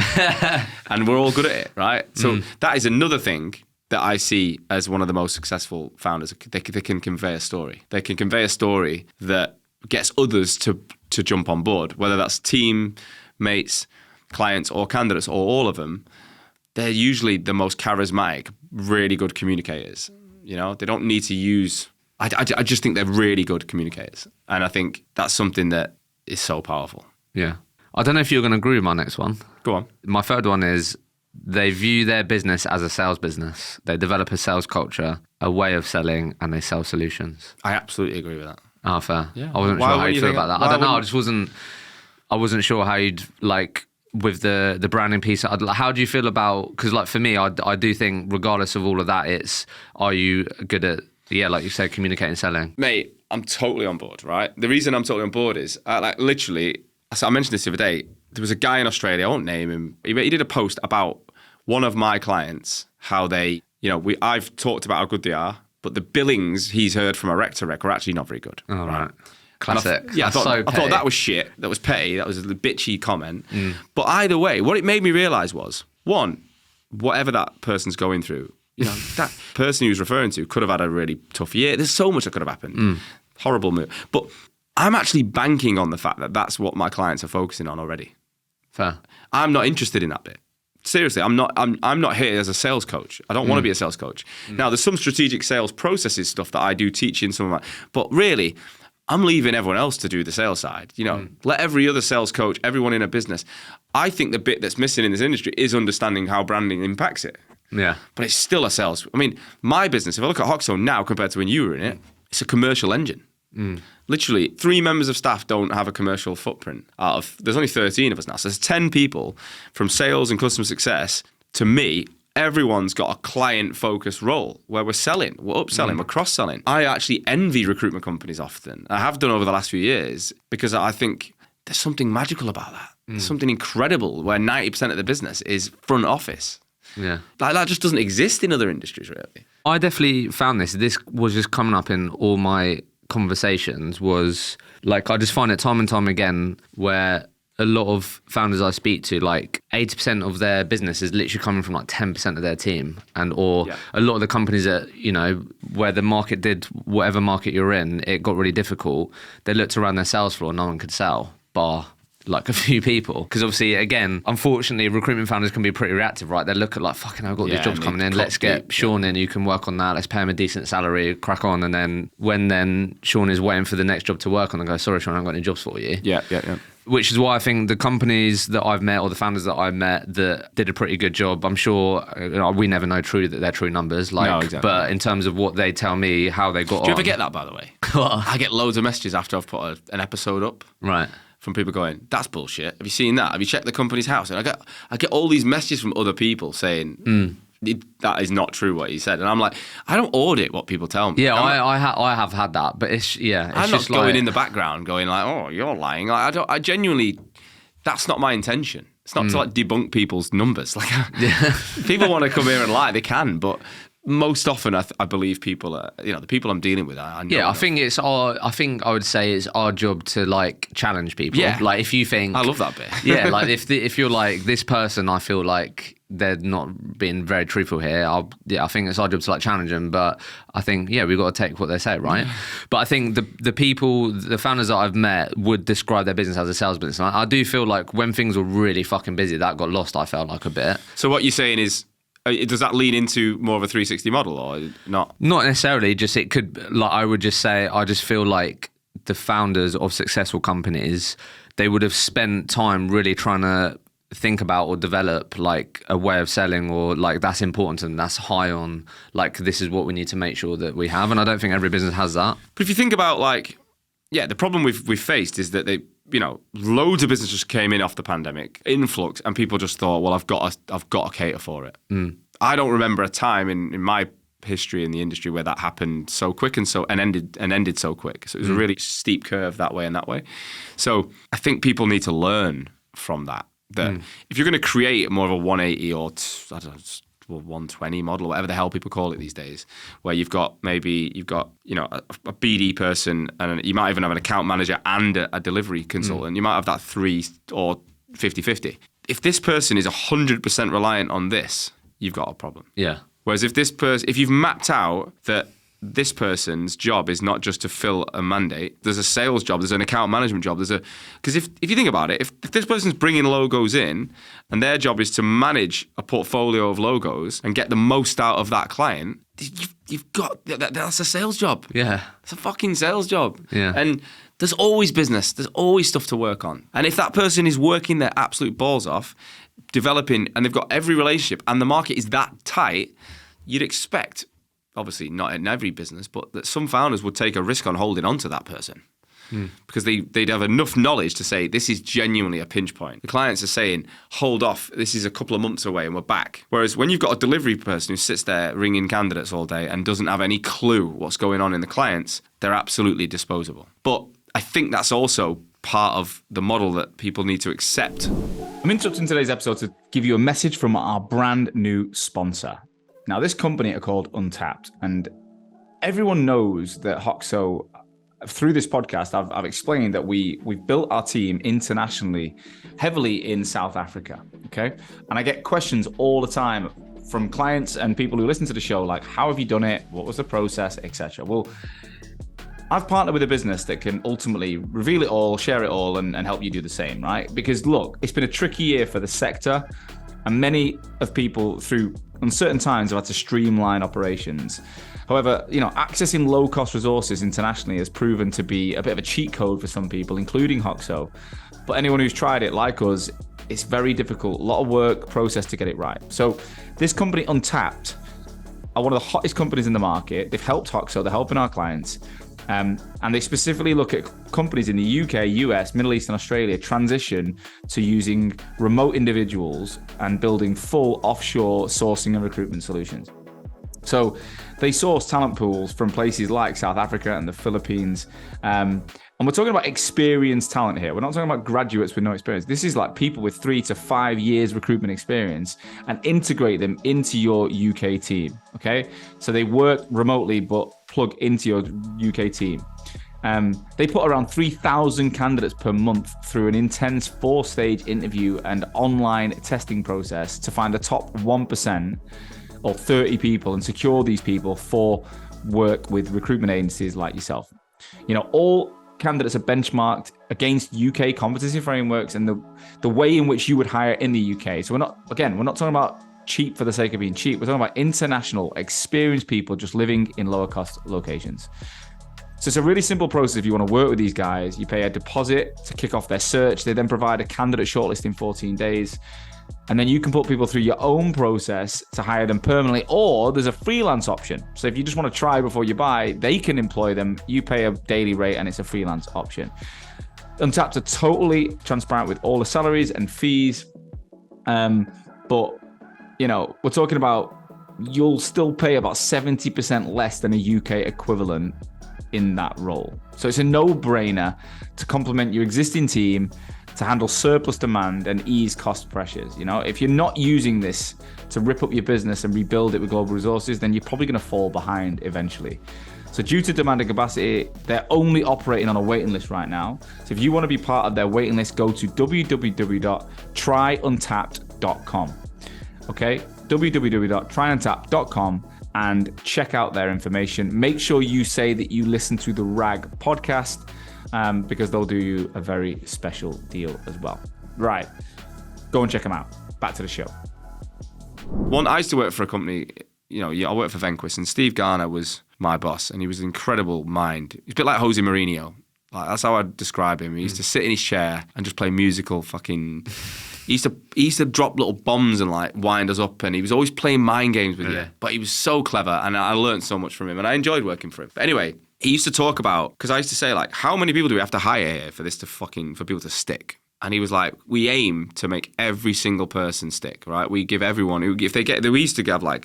And we're all good at it, right? So that is another thing that I see as one of the most successful founders. They can convey a story. They can convey a story that gets others to jump on board, whether that's team, mates, clients, or candidates, or all of them. they're usually the most charismatic, really good communicators. You know, they don't need to use. I just think they're really good communicators, and I think that's something that is so powerful. Yeah. I don't know if you're going to agree with my next one. Go on. My third one is they view their business as a sales business. They develop a sales culture, a way of selling, and they sell solutions. I absolutely agree with that. Oh, fair. Yeah. I wasn't Why sure how wouldn't you you feel think about it? that. I don't know. Why I wasn't sure how you'd like with the branding piece. How do you feel about? Because like for me, I do think regardless of all of that, it's are you good at like you said, communicating, selling? Mate, I'm totally on board. Right. The reason I'm totally on board is like literally. I mentioned this the other day. There was a guy in Australia. I won't name him. He did a post about one of my clients. How they, I've talked about how good they are, but the billings he's heard from a rec to rec are actually not very good. Oh, right. Classic. I thought that was shit. That was petty. That was a bitchy comment. But either way, what it made me realise was, one, whatever that person's going through, that person he was referring to could have had a really tough year. There's so much that could have happened. Horrible move. But I'm actually banking on the fact that that's what my clients are focusing on already. Fair. I'm not interested in that bit. Seriously, I'm not here as a sales coach. I don't want to be a sales coach. Now, there's some strategic sales processes stuff that I do teach in some of my, but really, I'm leaving everyone else to do the sales side. Let every other sales coach, everyone in a business. I think the bit that's missing in this industry is understanding how branding impacts it. Yeah. But it's still a sales. I mean, my business, if I look at Hoxo now compared to when you were in it, it's a commercial engine. Literally, 3 members of staff don't have a commercial footprint. There's only 13 of us now. So there's 10 people from sales and customer success. To me, everyone's got a client-focused role where we're selling, we're upselling, we're cross-selling. I actually envy recruitment companies often. I have done over the last few years because I think there's something magical about that. There's something incredible where 90% of the business is front office. Yeah. Like that just doesn't exist in other industries, really. I definitely found this. This was just coming up in all my conversations was like, I just find it time and time again where a lot of founders I speak to, like 80% of their business is literally coming from like 10% of their team. A lot of the companies that, where the market did whatever market you're in, it got really difficult. They looked around their sales floor, no one could sell, bar like a few people. Because obviously, again, unfortunately, recruitment founders can be pretty reactive, right? They look at like, fucking, I've got these jobs coming in. Let's get Sean in, you can work on that. Let's pay him a decent salary, crack on. And then when Sean is waiting for the next job to work on, and go, sorry, Sean, I haven't got any jobs for you. Yeah. Which is why I think the companies that I've met or the founders that I've met that did a pretty good job, I'm sure, we never know that they're true numbers. Like, no, exactly. But in terms of what they tell me, how they got on. Do you ever get that, by the way? I get loads of messages after I've put an episode up. Right. From people going, that's bullshit. Have you seen that? Have you checked the company's house? And I get all these messages from other people saying that is not true what you said. And I'm like, I don't audit what people tell me. Yeah, I have had that, but it's I'm just not going in the background going like, oh, you're lying. Like, I genuinely, that's not my intention. It's not to like debunk people's numbers. Like, people want to come here and lie, they can, but most often, I believe people are, the people I'm dealing with. I know. Yeah, I think I would say it's our job to like challenge people. Yeah. Like if you think, I love that bit. Yeah, like if you're like this person, I feel like they're not being very truthful here. I think it's our job to like challenge them. But I think we've got to take what they say, right? But I think the founders that I've met would describe their business as a sales business. And I do feel like when things were really fucking busy, that got lost. I felt like a bit. So what you're saying is, does that lean into more of a 360 model or not? Not necessarily. Just it could. Like I would just say, I just feel like the founders of successful companies, they would have spent time really trying to think about or develop like a way of selling, or like that's important and that's high on like this is what we need to make sure that we have. And I don't think every business has that. But if you think about like, the problem we've faced is that they. Loads of businesses just came in off the pandemic, influx, and people just thought, well, I've got to cater for it. I don't remember a time in my history in the industry where that happened so quick and ended so quick. So it was a really steep curve that way and that way. So I think people need to learn from that. That if you're going to create more of a 180 or 120 model, whatever the hell people call it these days, where you've got a BD person, and you might even have an account manager and a delivery consultant. You might have that 3 or 50-50. If this person is 100% reliant on this, you've got a problem. Yeah. Whereas if you've mapped out that this person's job is not just to fill a mandate. There's a sales job. There's an account management job. Because if you think about it, if this person's bringing logos in and their job is to manage a portfolio of logos and get the most out of that client, you've got, that's a sales job. Yeah. It's a fucking sales job. Yeah. And there's always business. There's always stuff to work on. And if that person is working their absolute balls off, developing, and they've got every relationship and the market is that tight, you'd expect, obviously not in every business, but that some founders would take a risk on holding on to that person because they'd have enough knowledge to say, this is genuinely a pinch point. The clients are saying, hold off, this is a couple of months away and we're back. Whereas when you've got a delivery person who sits there ringing candidates all day and doesn't have any clue what's going on in the clients, they're absolutely disposable. But I think that's also part of the model that people need to accept. I'm interrupting today's episode to give you a message from our brand new sponsor. Now, this company are called Untapped, and everyone knows that Hoxo, through this podcast, I've explained that we've built our team internationally, heavily in South Africa, okay? And I get questions all the time from clients and people who listen to the show, like, how have you done it? What was the process, etc. Well, I've partnered with a business that can ultimately reveal it all, share it all, and help you do the same, right? Because look, it's been a tricky year for the sector, and many of people through uncertain times have had to streamline operations. However, accessing low-cost resources internationally has proven to be a bit of a cheat code for some people, including Hoxo. But anyone who's tried it, like us, it's very difficult, a lot of work, process to get it right. So this company, Untapped, are one of the hottest companies in the market. They've helped Hoxo, they're helping our clients. And they specifically look at companies in the UK, US, Middle East, and Australia transition to using remote individuals and building full offshore sourcing and recruitment solutions. So they source talent pools from places like South Africa and the Philippines. And we're talking about experienced talent here. We're not talking about graduates with no experience. This is like people with 3 to 5 years recruitment experience, and integrate them into your UK team, okay? So they work remotely, but plug into your UK team. They put around 3,000 candidates per month through an intense 4-stage interview and online testing process to find the top 1% or 30 people and secure these people for work with recruitment agencies like yourself. All candidates are benchmarked against UK competency frameworks and the way in which you would hire in the UK. So we're not talking about cheap for the sake of being cheap. We're talking about international, experienced people just living in lower cost locations. So it's a really simple process. If you want to work with these guys, you pay a deposit to kick off their search. They then provide a candidate shortlist in 14 days. And then you can put people through your own process to hire them permanently, or there's a freelance option. So if you just want to try before you buy, they can employ them. You pay a daily rate and it's a freelance option. Untapped are totally transparent with all the salaries and fees. But we're talking about, you'll still pay about 70% less than a UK equivalent in that role. So it's a no-brainer to complement your existing team, to handle surplus demand and ease cost pressures. If you're not using this to rip up your business and rebuild it with global resources, then you're probably going to fall behind eventually. So due to demand and capacity, they're only operating on a waiting list right now. So if you want to be part of their waiting list, go to www.tryuntapped.com. Okay, www.tryuntapped.com and check out their information. Make sure you say that you listen to the RAG podcast, because they'll do you a very special deal as well. Right, go and check them out. Back to the show. I used to work for a company, I worked for Venquist, and Steve Garner was my boss, and he was an incredible mind. He's a bit like Jose Mourinho. That's how I'd describe him. He used to sit in his chair and just play musical fucking... He used to drop little bombs and wind us up, and he was always playing mind games with you. But he was so clever, and I learned so much from him, and I enjoyed working for him. But anyway, he used to talk about, because I used to say how many people do we have to hire here for this for people to stick? And he was like, we aim to make every single person stick, right? We give everyone, we used to have a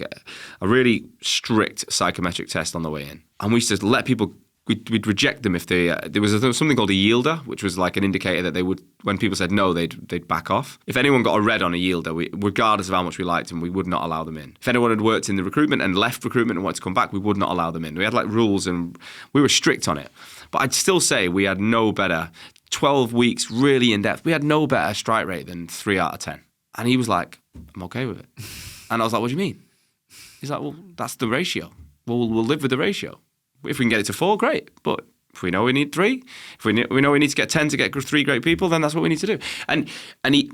really strict psychometric test on the way in, and we used to let people. We'd reject them if there was something called a yielder, which was like an indicator that they would, when people said no, they'd back off. If anyone got a red on a yielder, regardless of how much we liked them, we would not allow them in. If anyone had worked in the recruitment and left recruitment and wanted to come back, we would not allow them in. We had rules and we were strict on it. But I'd still say we had no better, 12 weeks really in depth, we had no better strike rate than 3 out of 10. And he was like, I'm okay with it. And I was like, what do you mean? He's like, well, that's the ratio. We'll live with the ratio. If we can get it to 4, great. But if we know we need 3, if we know we need to get 10 to get 3 great people, then that's what we need to do. And he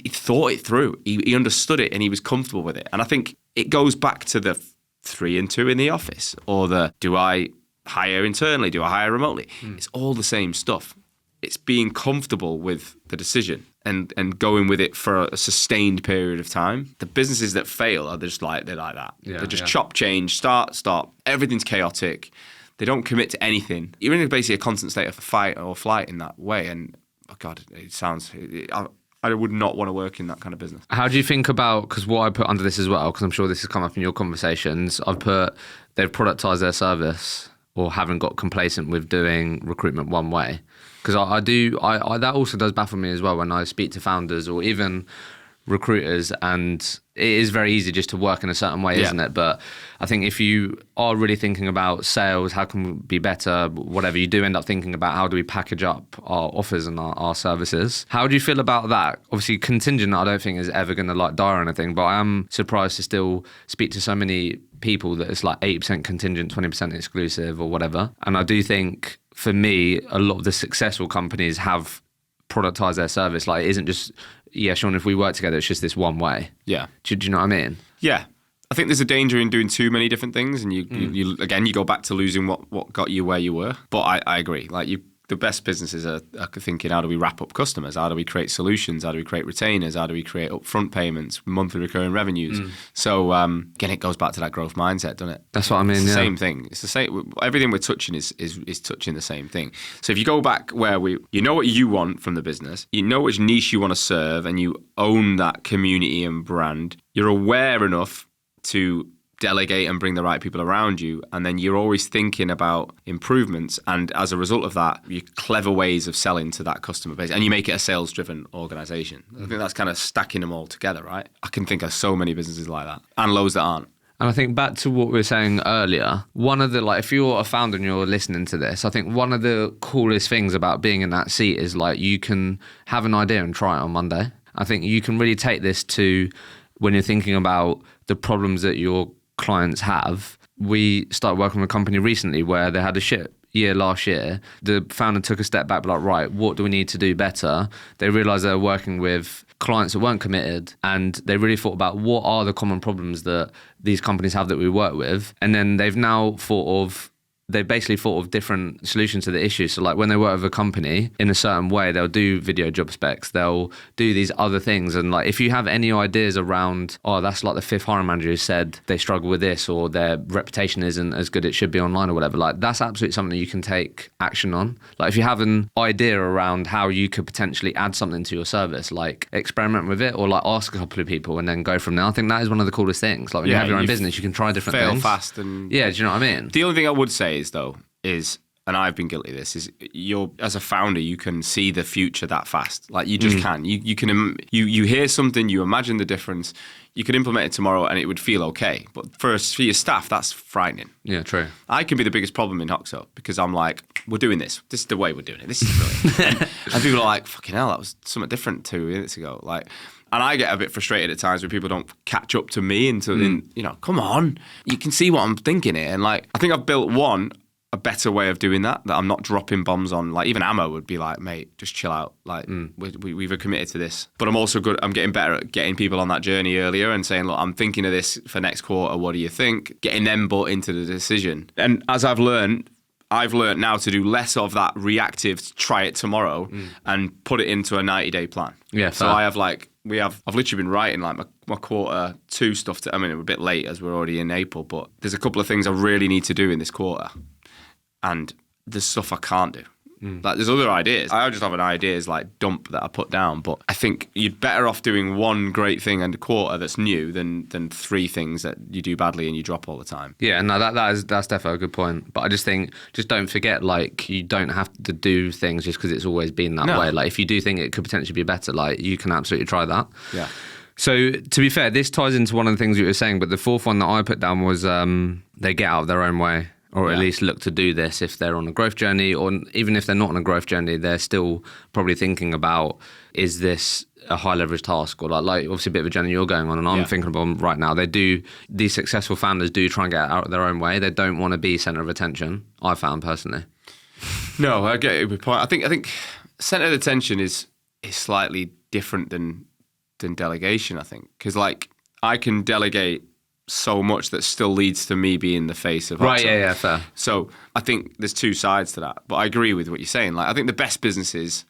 thought it through. He understood it and he was comfortable with it. And I think it goes back to the 3 and 2 in the office, or the do I hire internally, do I hire remotely? It's all the same stuff. It's being comfortable with the decision and going with it for a sustained period of time. The businesses that fail are just they're like that. They're just chop change, start, stop. Everything's chaotic. They don't commit to anything. You're in basically a constant state of fight or flight in that way. And oh God, it sounds. I would not want to work in that kind of business. How do you think about, because what I put under this as well, because I'm sure this has come up in your conversations, I've put they've productized their service or haven't got complacent with doing recruitment one way. Because I that also does baffle me as well when I speak to founders or even recruiters, and it is very easy just to work in a certain way, isn't it? But I think if you are really thinking about sales, how can we be better, whatever, you do end up thinking about how do we package up our offers and our services. How do you feel about that? Obviously, contingent I don't think is ever going to die or anything, but I am surprised to still speak to so many people that it's 80% contingent, 20% exclusive or whatever. And I do think, for me, a lot of the successful companies have productized their service. It isn't just, Sean, if we work together, it's just this one way. Yeah. Do you know what I mean? Yeah. I think there's a danger in doing too many different things, and you go back to losing what got you where you were. But I agree. The best businesses are thinking, how do we wrap up customers? How do we create solutions? How do we create retainers? How do we create upfront payments, monthly recurring revenues? So again, it goes back to that growth mindset, doesn't it? That's what I mean. It's the same thing. It's the same. Everything we're touching is touching the same thing. So if you go back where you know what you want from the business, you know which niche you want to serve, and you own that community and brand, you're aware enough to delegate and bring the right people around you, and then you're always thinking about improvements, and as a result of that, you're clever ways of selling to that customer base, and you make it a sales-driven organization. I think that's kind of stacking them all together, right? I can think of so many businesses like that, and loads that aren't. And I think back to what we were saying earlier, one of the, if you're a founder and you're listening to this, I think one of the coolest things about being in that seat is you can have an idea and try it on Monday. I think you can really take this to when you're thinking about the problems that your clients have. We started working with a company recently where they had a shit year last year. The founder took a step back, right, what do we need to do better? They realized they were working with clients that weren't committed, and they really thought about what are the common problems that these companies have that we work with. And then they've basically thought of different solutions to the issue. So when they work with a company in a certain way, they'll do video job specs, they'll do these other things. And if you have any ideas around, that's the 5th hiring manager who said they struggle with this, or their reputation isn't as good, it should be online or whatever, that's absolutely something that you can take action on. If you have an idea around how you could potentially add something to your service, experiment with it, or ask a couple of people and then go from there. I think that is one of the coolest things. When you have your own business, you can try different things. Fail fast and... Yeah, do you know what I mean? The only thing I would say is, and I've been guilty of this, is as a founder, you can see the future that fast. You just can. You hear something, you imagine the difference, you could implement it tomorrow and it would feel okay. But for your staff, that's frightening. Yeah, true. I can be the biggest problem in Hoxo because I'm we're doing this. This is the way we're doing it. This is brilliant. and people are fucking hell, that was something different 2 minutes ago. And I get a bit frustrated at times when people don't catch up to me come on, you can see what I'm thinking here. And I think I've built a better way of doing that I'm not dropping bombs on. Even Ammo would be mate, just chill out. We've committed to this. But I'm also I'm getting better at getting people on that journey earlier and saying, look, I'm thinking of this for next quarter. What do you think? Getting them bought into the decision. And as I've learned now to do less of that reactive, try it tomorrow, and put it into a 90-day plan. Yeah. So I have I've literally been writing my quarter 2 stuff. We're a bit late as we're already in April, but there's a couple of things I really need to do in this quarter. And there's stuff I can't do. There's other ideas. I just have an ideas dump that I put down. But I think you're better off doing one great thing and a quarter that's new than 3 things that you do badly and you drop all the time. Yeah, no, that's definitely a good point. But I just think, don't forget, you don't have to do things just because it's always been that way. If you do think it could potentially be better, you can absolutely try that. Yeah. So to be fair, this ties into one of the things you were saying, but the 4th one that I put down was they get out of their own way. or at least look to do this if they're on a growth journey, or even if they're not on a growth journey, they're still probably thinking about, is this a high leverage task, or like obviously a bit of a journey you're going on, and I'm thinking about them right now. These successful founders do try and get out of their own way. They don't want to be center of attention, I found personally. No, I get your point. I think center of attention is slightly different than delegation, I think, because like I can delegate so much that still leads to me being the face of Hoxo. Right, yeah, fair. So I think there's two sides to that, but I agree with what you're saying. Like I think the best businesses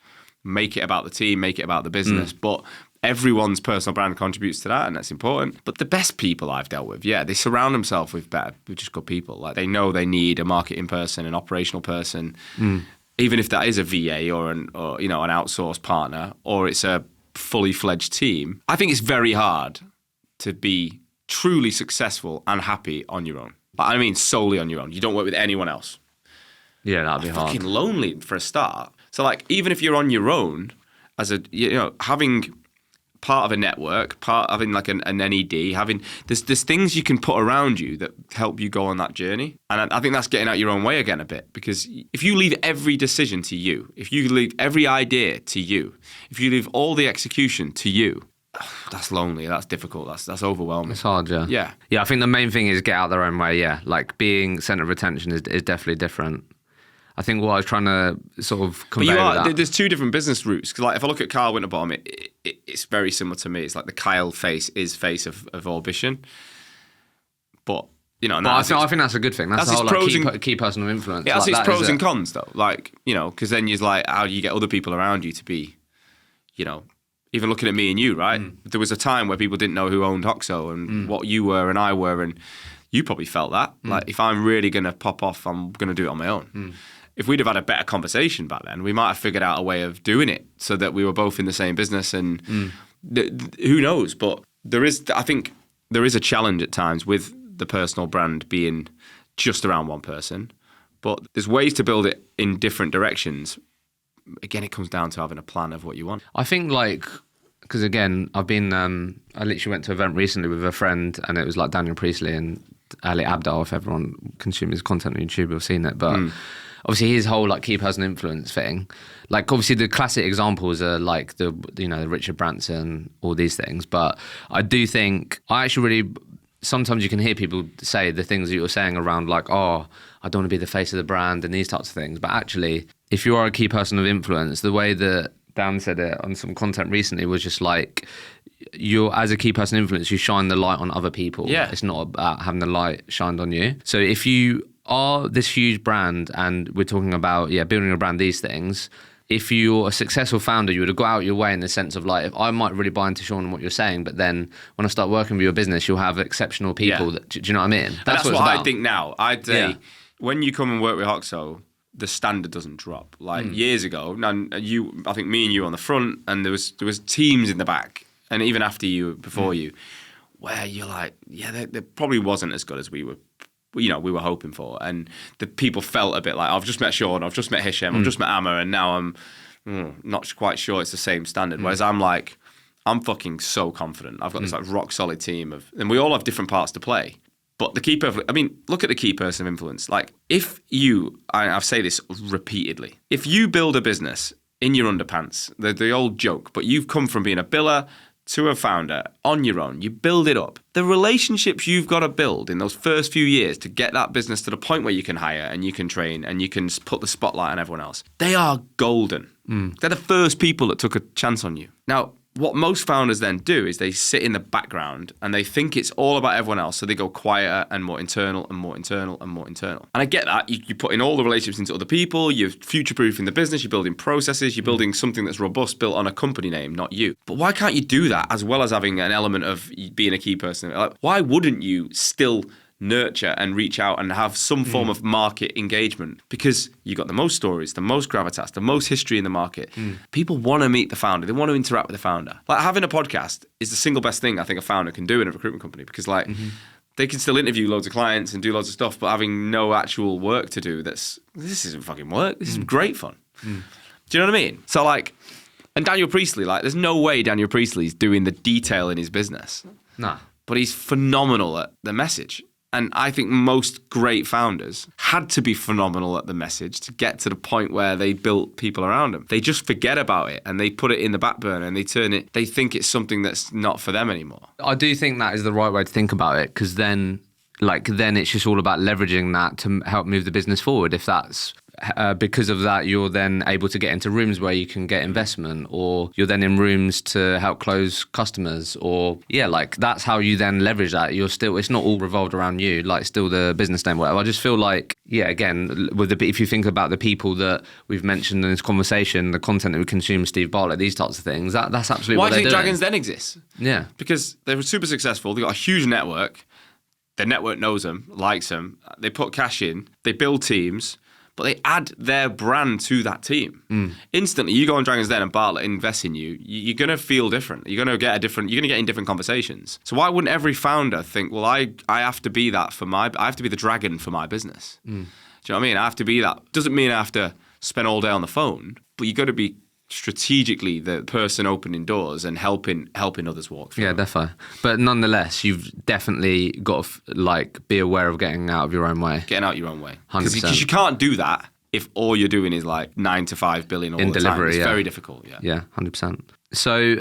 make it about the team, make it about the business, but everyone's personal brand contributes to that, and that's important. But the best people I've dealt with, they surround themselves with just good people. Like they know they need a marketing person, an operational person, even if that is a VA or an outsourced partner, or it's a fully fledged team. I think it's very hard to be truly successful and happy on your own. But I mean solely on your own. You don't work with anyone else. Yeah, that'd be hard. Fucking lonely for a start. So like even if you're on your own, as a having part of a network, having like an NED, there's things you can put around you that help you go on that journey. And I think that's getting out your own way again a bit, because if you leave every decision to you, if you leave every idea to you, if you leave all the execution to you, that's lonely, that's difficult, that's overwhelming. It's hard, yeah. Yeah, I think the main thing is get out their own way, like being centre of attention is definitely different. I think what I was trying to sort of convey with that. There's two different business routes. Because like if I look at Kyle Winterbottom, it's very similar to me. It's like the Kyle face of Ambition. But, I think that's a good thing. That's the whole like, key personal influence. Yeah, that's its pros and cons though. Like, because then you're like, how do you get other people around you to be, even looking at me and you, right? There was a time where people didn't know who owned Hoxo and what you were and I were, and you probably felt that. Like, if I'm really going to pop off, I'm going to do it on my own. If we'd have had a better conversation back then, we might have figured out a way of doing it so that we were both in the same business, and who knows? But I think there is a challenge at times with the personal brand being just around one person, but there's ways to build it in different directions. Again, it comes down to having a plan of what you want. I think because again, I literally went to an event recently with a friend, and it was like Daniel Priestley and Ali Abdaal. If everyone consumes his content on YouTube, have seen it, but obviously his whole like key person influence thing, like obviously the classic examples are like the Richard Branson, all these things. But I do think I actually really, sometimes you can hear people say the things that you're saying around like, oh, I don't want to be the face of the brand and these types of things. But actually, if you are a key person of influence, the way that Dan said it on some content recently was just like, you're, as a key person of influence, you shine the light on other people. Yeah. It's not about having the light shined on you. So if you are this huge brand, and we're talking about, building a brand, these things, if you're a successful founder, you would have got out your way in the sense of like, if I might really buy into Sean and what you're saying, but then when I start working with your business, you'll have exceptional people. Yeah. Do you know what I mean? That's what I think now. I'd say when you come and work with Hoxo, the standard doesn't drop. Like years ago, I think me and you on the front, and there was teams in the back, and even after you, before you, where you're like, there probably wasn't as good as we were hoping for, and the people felt a bit like, I've just met Sean, I've just met Hishem, I've just met Amma, and now I'm not quite sure it's the same standard. Whereas I'm like, I'm fucking so confident. I've got this like rock solid team and we all have different parts to play. But look at the key person of influence. Like if you, I say this repeatedly, if you build a business in your underpants, the old joke, but you've come from being a biller to a founder on your own, you build it up. The relationships you've got to build in those first few years to get that business to the point where you can hire and you can train and you can put the spotlight on everyone else, they are golden. They're the first people that took a chance on you. Now, what most founders then do is they sit in the background and they think it's all about everyone else, so they go quieter and more internal and more internal and more internal. And I get that. You put in all the relationships into other people, you're future-proofing the business, you're building processes, you're building something that's robust, built on a company name, not you. But why can't you do that as well as having an element of being a key person? Like, why wouldn't you still nurture and reach out and have some form of market engagement? Because you got the most stories, the most gravitas, the most history in the market. People want to meet the founder. They want to interact with the founder. Like having a podcast is the single best thing I think a founder can do in a recruitment company, because like they can still interview loads of clients and do loads of stuff, but having no actual work to do, this isn't fucking work. This is great fun. Do you know what I mean? So like, and Daniel Priestley, like there's no way Daniel Priestley's doing the detail in his business. Nah. But he's phenomenal at the message. And I think most great founders had to be phenomenal at the message to get to the point where they built people around them. They just forget about it and they put it in the back burner and they think it's something that's not for them anymore. I do think that is the right way to think about it, because then it's just all about leveraging that to help move the business forward. If that's because of that, you're then able to get into rooms where you can get investment, or you're then in rooms to help close customers, or that's how you then leverage that. It's not all revolved around you, still the business name, whatever. I just feel like, again, if you think about the people that we've mentioned in this conversation, the content that we consume, Steve Bartlett, these types of things, that's absolutely why what they're doing. Why do you think Dragons Den exists? Yeah. Because they were super successful. They got a huge network. Their network knows them, likes them. They put cash in. They build teams. But they add their brand to that team. Instantly, you go on Dragons Den and Bartlett invests in you, you're going to feel different. You're going to get in different conversations. So why wouldn't every founder think, well, I have to be that I have to be the dragon for my business. Do you know what I mean? I have to be that. Doesn't mean I have to spend all day on the phone, but you got to be strategically the person opening doors and helping others walk through. Yeah, definitely. But nonetheless, you've definitely got to be aware of getting out of your own way. Getting out your own way. 100%. Because you can't do that if all you're doing is 9 to 5 billion all in the delivery, time. It's very difficult. Yeah, 100%. So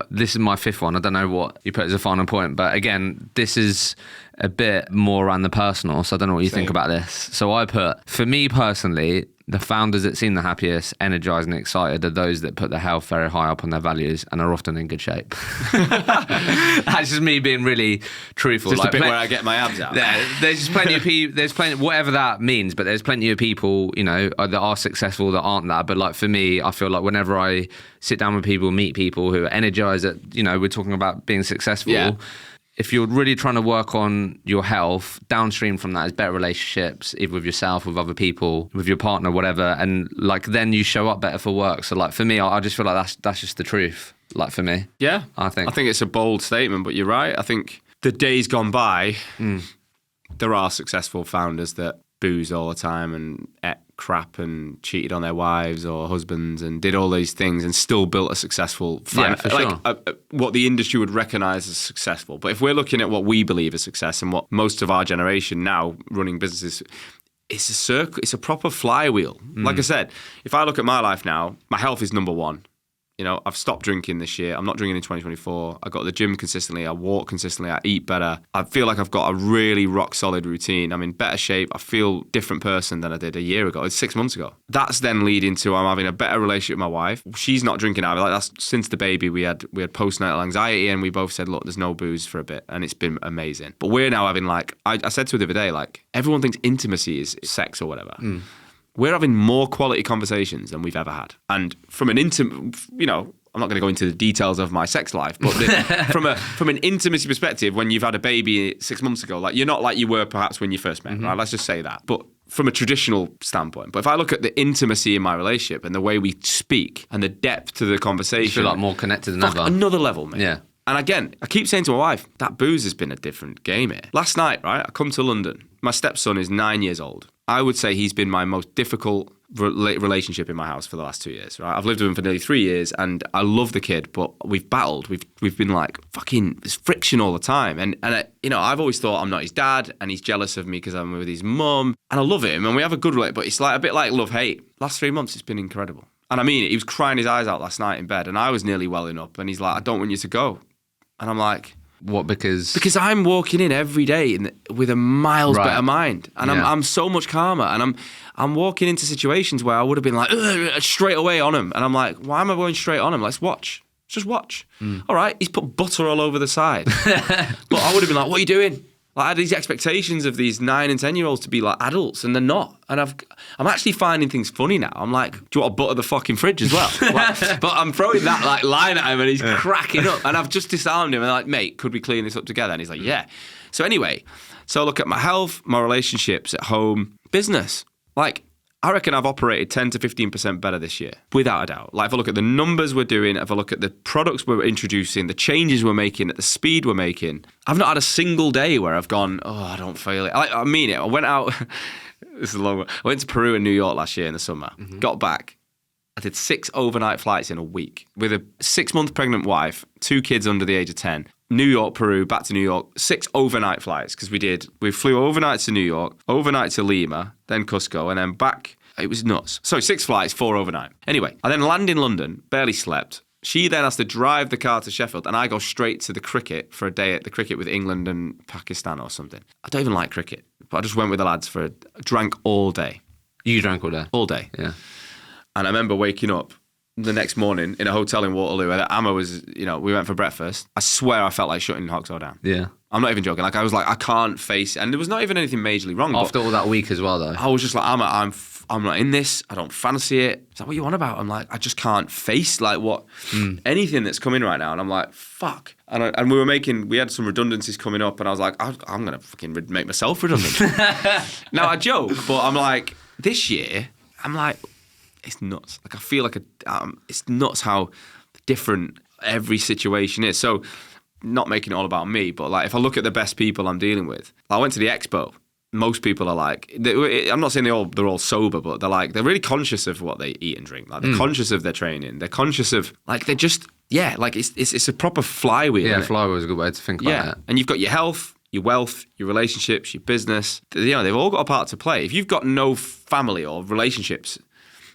this is my fifth one. I don't know what you put as a final point, but again, this is a bit more around the personal, so I don't know what you think about this. So I put, for me personally, the founders that seem the happiest, energized and excited are those that put their health very high up on their values and are often in good shape. That's just me being really truthful. Just a bit where I get my abs out. There's just plenty of people, whatever that means, but there's plenty of people, that are successful that aren't that. But for me, I feel like whenever I sit down with people, meet people who are energized at, we're talking about being successful. Yeah. If you're really trying to work on your health, downstream from that is better relationships, either with yourself, with other people, with your partner, whatever. And then you show up better for work. So for me, I just feel like that's just the truth. For me. Yeah. I think it's a bold statement, but you're right. I think the days gone by, there are successful founders that booze all the time and ate crap and cheated on their wives or husbands and did all these things and still built a successful what the industry would recognize as successful. But if we're looking at what we believe is success and what most of our generation now running businesses, it's a circle, it's a proper flywheel. Like I said, if I look at my life now, my health is number one. I've stopped drinking this year. I'm not drinking in 2024. I go to the gym consistently. I walk consistently. I eat better. I feel like I've got a really rock solid routine. I'm in better shape. I feel different person than I did a year ago. It's 6 months ago. That's then leading to I'm having a better relationship with my wife. She's not drinking either. That's since the baby. We had postnatal anxiety and we both said, look, there's no booze for a bit, and it's been amazing. But we're now having I said to her the other day, everyone thinks intimacy is sex or whatever. We're having more quality conversations than we've ever had. And from an I'm not going to go into the details of my sex life, but from an intimacy perspective, when you've had a baby 6 months ago, you're not like you were perhaps when you first met, right? Let's just say that. But from a traditional standpoint. But if I look at the intimacy in my relationship and the way we speak and the depth to the conversation. You feel like more connected than ever. Another level, mate. Yeah. And again, I keep saying to my wife, that booze has been a different game here. Last night, right, I come to London. My stepson is 9 years old. I would say he's been my most difficult relationship in my house for the last 2 years, right? I've lived with him for nearly 3 years and I love the kid, but we've battled. We've been fucking, there's friction all the time. And I've always thought I'm not his dad and he's jealous of me because I'm with his mum. And I love him and we have a good relationship, but it's a bit like love-hate. Last 3 months, it's been incredible. And I mean it, he was crying his eyes out last night in bed and I was nearly welling up and he's like, I don't want you to go. And I'm like... What, because... Because I'm walking in every day with a miles better mind. And I'm so much calmer. And I'm walking into situations where I would have been straight away on him. And I'm like, why am I going straight on him? Let's watch. Just watch. All right, he's put butter all over the side. But I would have been like, what are you doing? I had these expectations of these 9 and 10-year-olds to be adults, and they're not. And I'm actually finding things funny now. I'm like, do you want to butter the fucking fridge as well? But I'm throwing that line at him, and he's cracking up. And I've just disarmed him, and I'm like, mate, could we clean this up together? And he's like, yeah. So anyway, look at my health, my relationships at home, business. I reckon I've operated 10 to 15% better this year, without a doubt. If I look at the numbers we're doing, if I look at the products we're introducing, the changes we're making, at the speed we're making, I've not had a single day where I've gone, oh, I don't feel it. I mean it. I went out, this is a long one. I went to Peru and New York last year in the summer, got back. I did 6 overnight flights in a week with a 6-month pregnant wife, 2 kids under the age of 10. New York, Peru, back to New York, 6 overnight flights because we flew overnight to New York, overnight to Lima, then Cusco, and then back. It was nuts. So 6 flights, 4 overnight. Anyway, I then land in London, barely slept. She then has to drive the car to Sheffield, and I go straight to the cricket for a day at the cricket with England and Pakistan or something. I don't even like cricket, but I just went with the lads drank all day. You drank all day? All day. Yeah. And I remember waking up the next morning in a hotel in Waterloo where Amma was, we went for breakfast. I swear I felt like shutting Hoxo down. Yeah. I'm not even joking. Like, I was like, I can't face it. And there was not even anything majorly wrong. After all that week as well, though. I was just like, Amma, I'm not in this. I don't fancy it. It's like, what are you on about? I'm like, I just can't face like anything that's coming right now. And I'm like, fuck. And we had some redundancies coming up, and I was like, I'm going to fucking make myself redundant. Now I joke, but I'm like, this year, I'm like, it's nuts. Like, I feel like it's nuts how different every situation is. So, not making it all about me, but like, if I look at the best people I'm dealing with, I went to the expo. Most people are like, I'm not saying they're all sober, but they're really conscious of what they eat and drink. Like, they're conscious of their training. They're conscious of, like, they're just, like, it's a proper flywheel. Yeah, flywheel is a good way to think about it. And you've got your health, your wealth, your relationships, your business. They've all got a part to play. If you've got no family or relationships,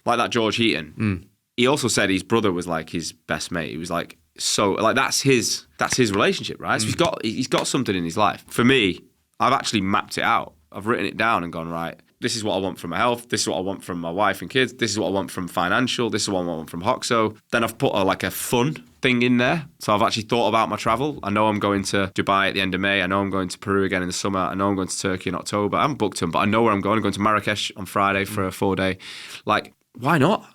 like that George Heaton, he also said his brother was like his best mate. He was like, so like that's his relationship, right? So he's got something in his life. For me, I've actually mapped it out. I've written it down and gone, right, this is what I want from my health. This is what I want from my wife and kids. This is what I want from financial. This is what I want from Hoxo. Then I've put a fun thing in there. So I've actually thought about my travel. I know I'm going to Dubai at the end of May. I know I'm going to Peru again in the summer. I know I'm going to Turkey in October. I haven't booked them, but I know where I'm going. I'm going to Marrakesh on Friday for a 4-day. Like, why not?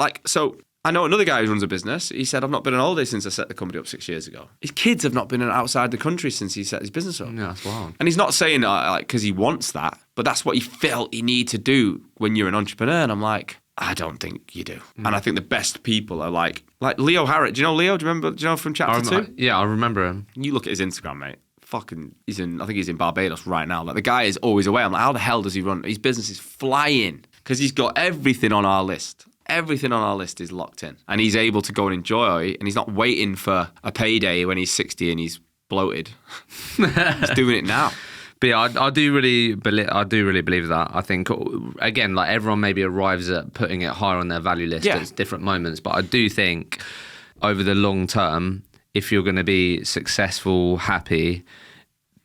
Like, so I know another guy who runs a business. He said, I've not been on holiday since I set the company up 6 years ago. His kids have not been outside the country since he set his business up. Yeah, that's wild. And he's not saying because he wants that, but that's what he felt he needed to do when you're an entrepreneur. And I'm like, I don't think you do. And I think the best people are like Leo Harrit. Do you know Leo? Do you know from Chapter 2? Yeah, I remember him. You look at his Instagram, mate. I think he's in Barbados right now. Like, the guy is always away. I'm like, how the hell does he run? His business is flying because he's got everything on our list. Everything on our list is locked in, and he's able to go and enjoy, and he's not waiting for a payday when he's 60 and he's bloated. He's doing it now. But yeah, I do really believe that. I think, again, like, everyone maybe arrives at putting it higher on their value list at different moments, but I do think over the long term, if you're going to be successful, happy,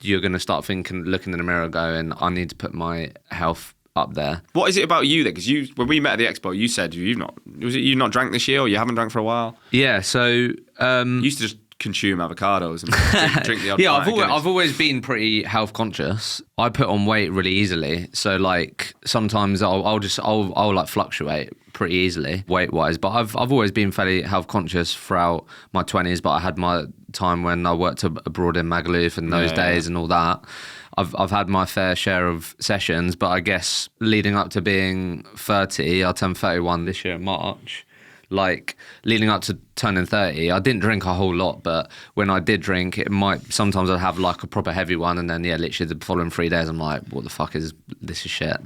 you're going to start looking in the mirror going, I need to put my health up there. What is it about you then? Because when we met at the expo, you said you've not drank this year, or you haven't drank for a while? Yeah, so you used to just consume avocados and drink the odd yeah, I've always been pretty health conscious. I put on weight really easily, so like sometimes I'll like fluctuate pretty easily weight wise. But I've always been fairly health conscious throughout my 20s. But I had my time when I worked abroad in Magaluf in those days and all that. I've had my fair share of sessions, but I guess leading up to being 30, I turned 31 this year in March. Like, leading up to turning 30, I didn't drink a whole lot, but when I did drink, sometimes I'd have like a proper heavy one, and then literally the following 3 days I'm like, what the fuck is shit,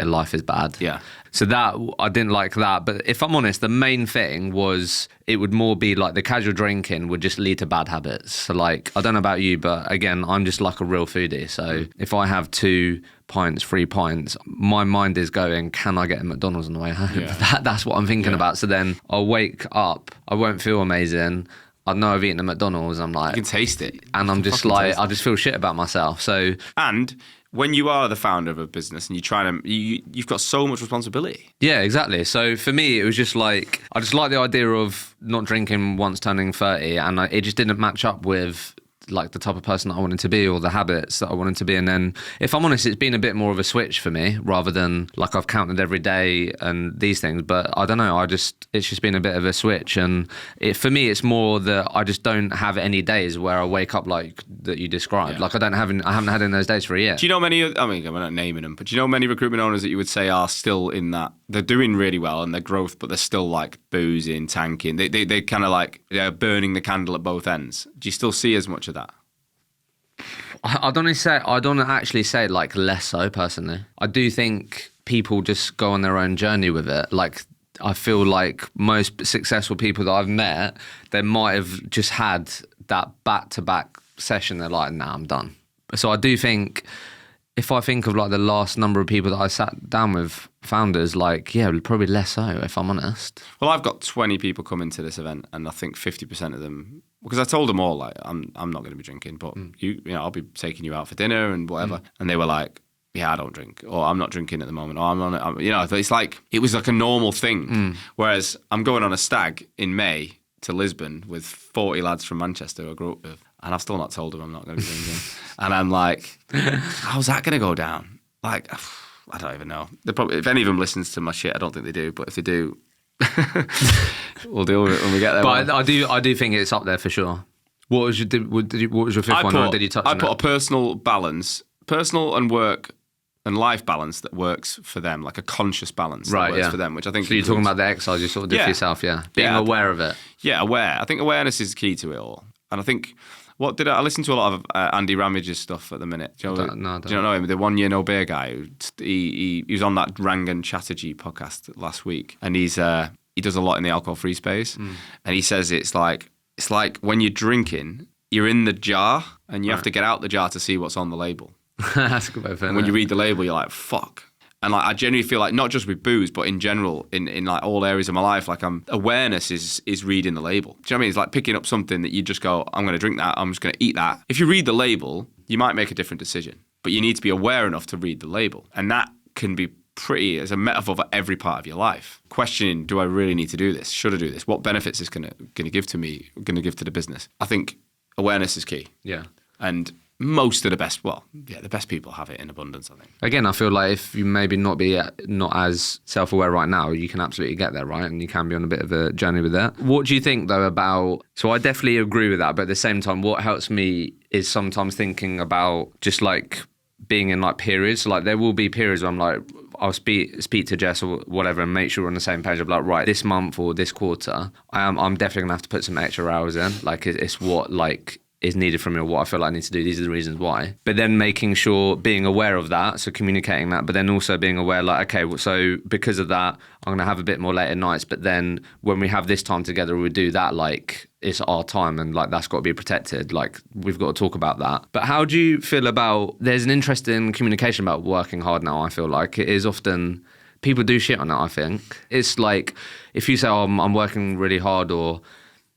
life is bad. Yeah. So that, I didn't like that, but if I'm honest, the main thing was, it would more be like the casual drinking would just lead to bad habits. So like, I don't know about you, but again, I'm just like a real foodie, so if I have 2 pints, 3 pints, my mind is going, can I get a McDonald's on the way home? Yeah. That's what I'm thinking about. So then I'll wake up, I won't feel amazing. I know I've eaten a McDonald's, I'm like, you can taste it. And I'm just like, I just feel shit about myself. So, and when you are the founder of a business and you've got so much responsibility. Yeah, exactly. So for me, it was just like, I just like the idea of not drinking once turning 30, and it just didn't match up with like the type of person that I wanted to be or the habits that I wanted to be. And then, if I'm honest, it's been a bit more of a switch for me rather than like I've counted every day and these things. But I don't know, it's just been a bit of a switch. And for me, it's more that I just don't have any days where I wake up like that you described. Yeah. Like I haven't had in those days for a year. Do you know many, I mean, we're not naming them, but do you know many recruitment owners that you would say are still in that, they're doing really well in their growth, but they're still like boozing, tanking. They kind of like, they're burning the candle at both ends. Do you still see as much of that? I don't actually say like less so personally. I do think people just go on their own journey with it. Like, I feel like most successful people that I've met, they might have just had that back-to-back session. They're like, nah, I'm done. So I do think, if I think of like the last number of people that I sat down with, founders, like, yeah, probably less so, if I'm honest. Well, I've got 20 people coming to this event, and I think 50% of them, because I told them all, like, I'm not going to be drinking, but you know, I'll be taking you out for dinner and whatever. And they were like, yeah, I don't drink, or I'm not drinking at the moment, or you know, it's like, it was like a normal thing. Whereas I'm going on a stag in May to Lisbon with 40 lads from Manchester who I grew up with, and I've still not told them I'm not going to be drinking. And I'm like, how's that going to go down? Like, I don't even know. They probably, if any of them listens to my shit, I don't think they do, but if they do, we'll deal with it when we get there. But I do think it's up there for sure. What was your fifth one? Or did you touch on I put a personal balance, personal and work and life balance that works for them, like a conscious balance that works for them, which I think... So you're talking about the exercise you sort of did for yourself, Being aware of it. Yeah, aware. I think awareness is key to it all. And I think... I listen to a lot of Andy Ramage's stuff at the minute. Do you know him? The 1 year no beer guy. He was on that Rangan Chatterjee podcast last week, and he does a lot in the alcohol-free space. And he says it's like when you're drinking, you're in the jar, and you have to get out the jar to see what's on the label. That's a good way of And when you read the label, you're like, fuck. And like, I genuinely feel like, not just with booze, but in general, in like all areas of my life, like awareness is reading the label. Do you know what I mean? It's like picking up something that you just go, I'm going to drink that, I'm just going to eat that. If you read the label, you might make a different decision, but you need to be aware enough to read the label. And that can be pretty, as a metaphor for every part of your life. Questioning, do I really need to do this? Should I do this? What benefits is going to give to me, going to give to the business? I think awareness is key. Yeah. And most of the best people have it in abundance, I think. Again, I feel like if you maybe not as self-aware right now, you can absolutely get there, right? And you can be on a bit of a journey with that. What do you think, though, about... So I definitely agree with that, but at the same time, what helps me is sometimes thinking about just like being in like periods. So like there will be periods where I'm like, I'll speak to Jess or whatever and make sure we're on the same page of like, right, this month or this quarter, I'm definitely going to have to put some extra hours in. Like it's what like... is needed from me or what I feel like I need to do. These are the reasons why. But then making sure, being aware of that, so communicating that, but then also being aware like, okay, well, so because of that, I'm going to have a bit more later nights, but then when we have this time together, we do that, like, it's our time and like that's got to be protected. Like we've got to talk about that. But how do you feel about, there's an interest in communication about working hard now, I feel like. It is often, people do shit on that, I think. It's like, if you say, oh, I'm working really hard or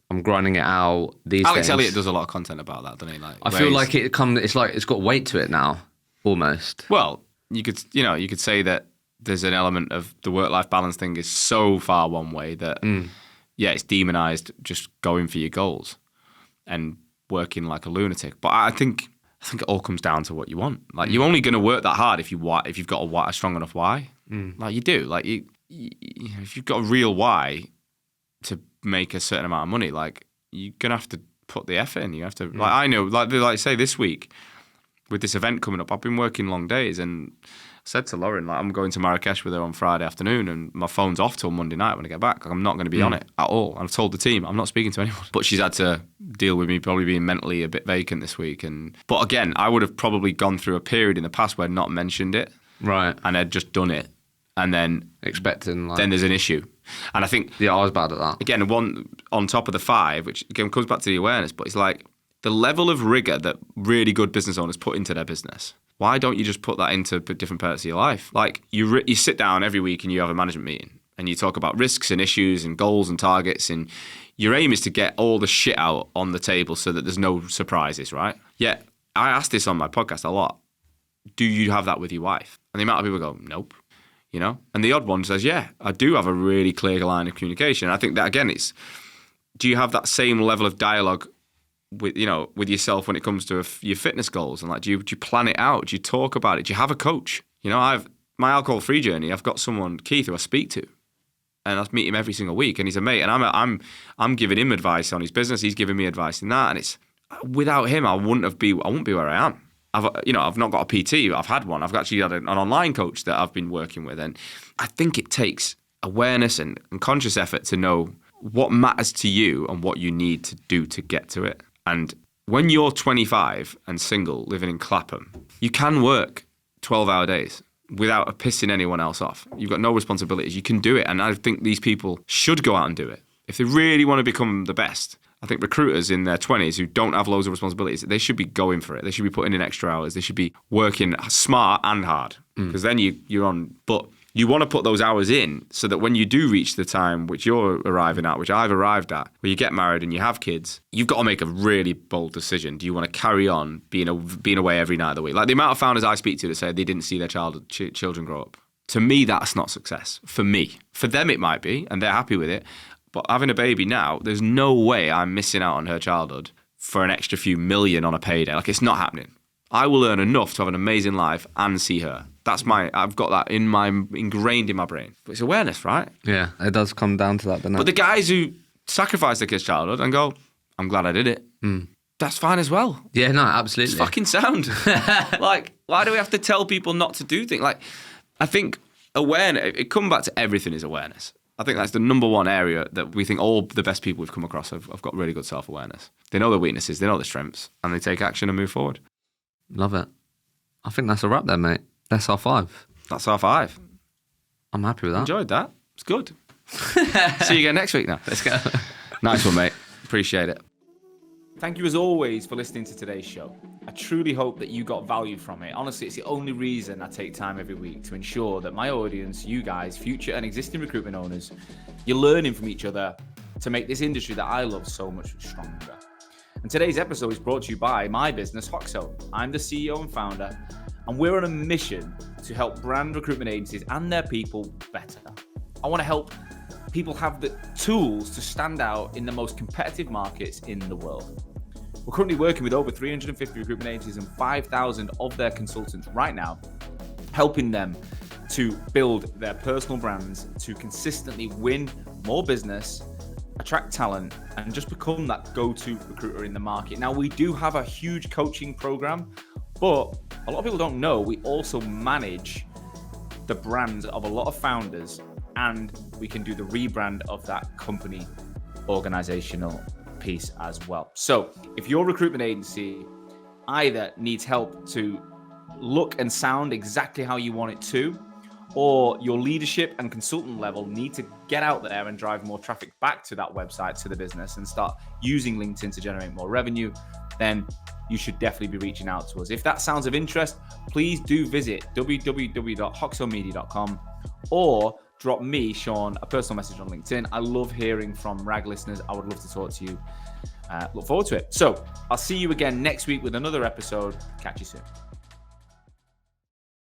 I'm grinding it out. Alex Elliott does a lot of content about that, doesn't he? Like, I feel like it's like it's got weight to it now, almost. Well, you could say that there's an element of the work-life balance thing is so far one way that it's demonized just going for your goals and working like a lunatic. But I think it all comes down to what you want. Like you're only going to work that hard if you've got a strong enough why. Like you do. Like you if you've got a real why to make a certain amount of money, like you're gonna have to put the effort in. You have to like I know, like say this week with this event coming up, I've been working long days, and I said to Lauren, like, I'm going to Marrakesh with her on Friday afternoon, and my phone's off till Monday night when I get back. Like, I'm not going to be on it at all. I've told the team I'm not speaking to anyone. But she's had to deal with me probably being mentally a bit vacant this week. But again, I would have probably gone through a period in the past where I'd not mentioned it, right, and I'd just done it, and then expecting like... then there's an issue. And I think... Yeah, I was bad at that. Again, one on top of the 5, which again comes back to the awareness, but it's like the level of rigor that really good business owners put into their business. Why don't you just put that into different parts of your life? Like you sit down every week and you have a management meeting and you talk about risks and issues and goals and targets, and your aim is to get all the shit out on the table so that there's no surprises, right? Yeah, I asked this on my podcast a lot. Do you have that with your wife? And the amount of people go, nope. You know, and the odd one says, yeah, I do have a really clear line of communication. I think that, again, it's, do you have that same level of dialogue with yourself when it comes to your fitness goals? And like, do you plan it out? Do you talk about it? Do you have a coach? You know, I've my alcohol-free journey, I've got someone, Keith, who I speak to, and I meet him every single week, and he's a mate, and I'm giving him advice on his business, he's giving me advice in that, and it's, without him, I wouldn't be where I am. I've not got a PT, I've had one. I've actually had an online coach that I've been working with, and I think it takes awareness and conscious effort to know what matters to you and what you need to do to get to it. And when you're 25 and single, living in Clapham, you can work 12-hour days. without pissing anyone else off. You've got no responsibilities. You can do it. And I think these people should go out and do it. If they really want to become the best, I think recruiters in their 20s who don't have loads of responsibilities, they should be going for it. They should be putting in extra hours. They should be working smart and hard, because then you're on. But you want to put those hours in so that when you do reach the time which you're arriving at, which I've arrived at, where you get married and you have kids, you've got to make a really bold decision. Do you want to carry on being away every night of the week? Like the amount of founders I speak to that say they didn't see their children grow up. To me, that's not success. For me. For them, it might be, and they're happy with it. But having a baby now, there's no way I'm missing out on her childhood for an extra few million on a payday. Like, it's not happening. I will earn enough to have an amazing life and see her. I've got that ingrained in my brain. But it's awareness, right? Yeah, it does come down to that, doesn't it? But the guys who sacrifice their kids' childhood and go, I'm glad I did it, that's fine as well. Yeah, no, absolutely. It's fucking sound. Like, why do we have to tell people not to do things? Like, I think awareness, it comes back to everything is awareness. I think that's the number one area that we think all the best people we've come across have got really good self-awareness. They know their weaknesses, they know their strengths, and they take action and move forward. Love it. I think that's a wrap then, mate. That's our 5. That's our 5. I'm happy with that. Enjoyed that. It's good. See you again next week now. Let's go. Nice one, mate. Appreciate it. Thank you as always for listening to today's show. I truly hope that you got value from it. Honestly, it's the only reason I take time every week to ensure that my audience, you guys, future and existing recruitment owners, you're learning from each other to make this industry that I love so much stronger. And today's episode is brought to you by my business, Hoxo. I'm the CEO and founder, and we're on a mission to help brand recruitment agencies and their people better. I want to help people have the tools to stand out in the most competitive markets in the world. We're currently working with over 350 recruitment agencies and 5,000 of their consultants right now, helping them to build their personal brands, to consistently win more business, attract talent, and just become that go-to recruiter in the market. Now, we do have a huge coaching program, but a lot of people don't know we also manage the brands of a lot of founders, and we can do the rebrand of that company organizational piece as well. So if your recruitment agency either needs help to look and sound exactly how you want it to, or your leadership and consultant level need to get out there and drive more traffic back to that website, to the business, and start using LinkedIn to generate more revenue, then you should definitely be reaching out to us. If that sounds of interest, please do visit www.hoxomedia.com or drop me, Sean, a personal message on LinkedIn. I love hearing from RAG listeners. I would love to talk to you. Look forward to it. So I'll see you again next week with another episode. Catch you soon.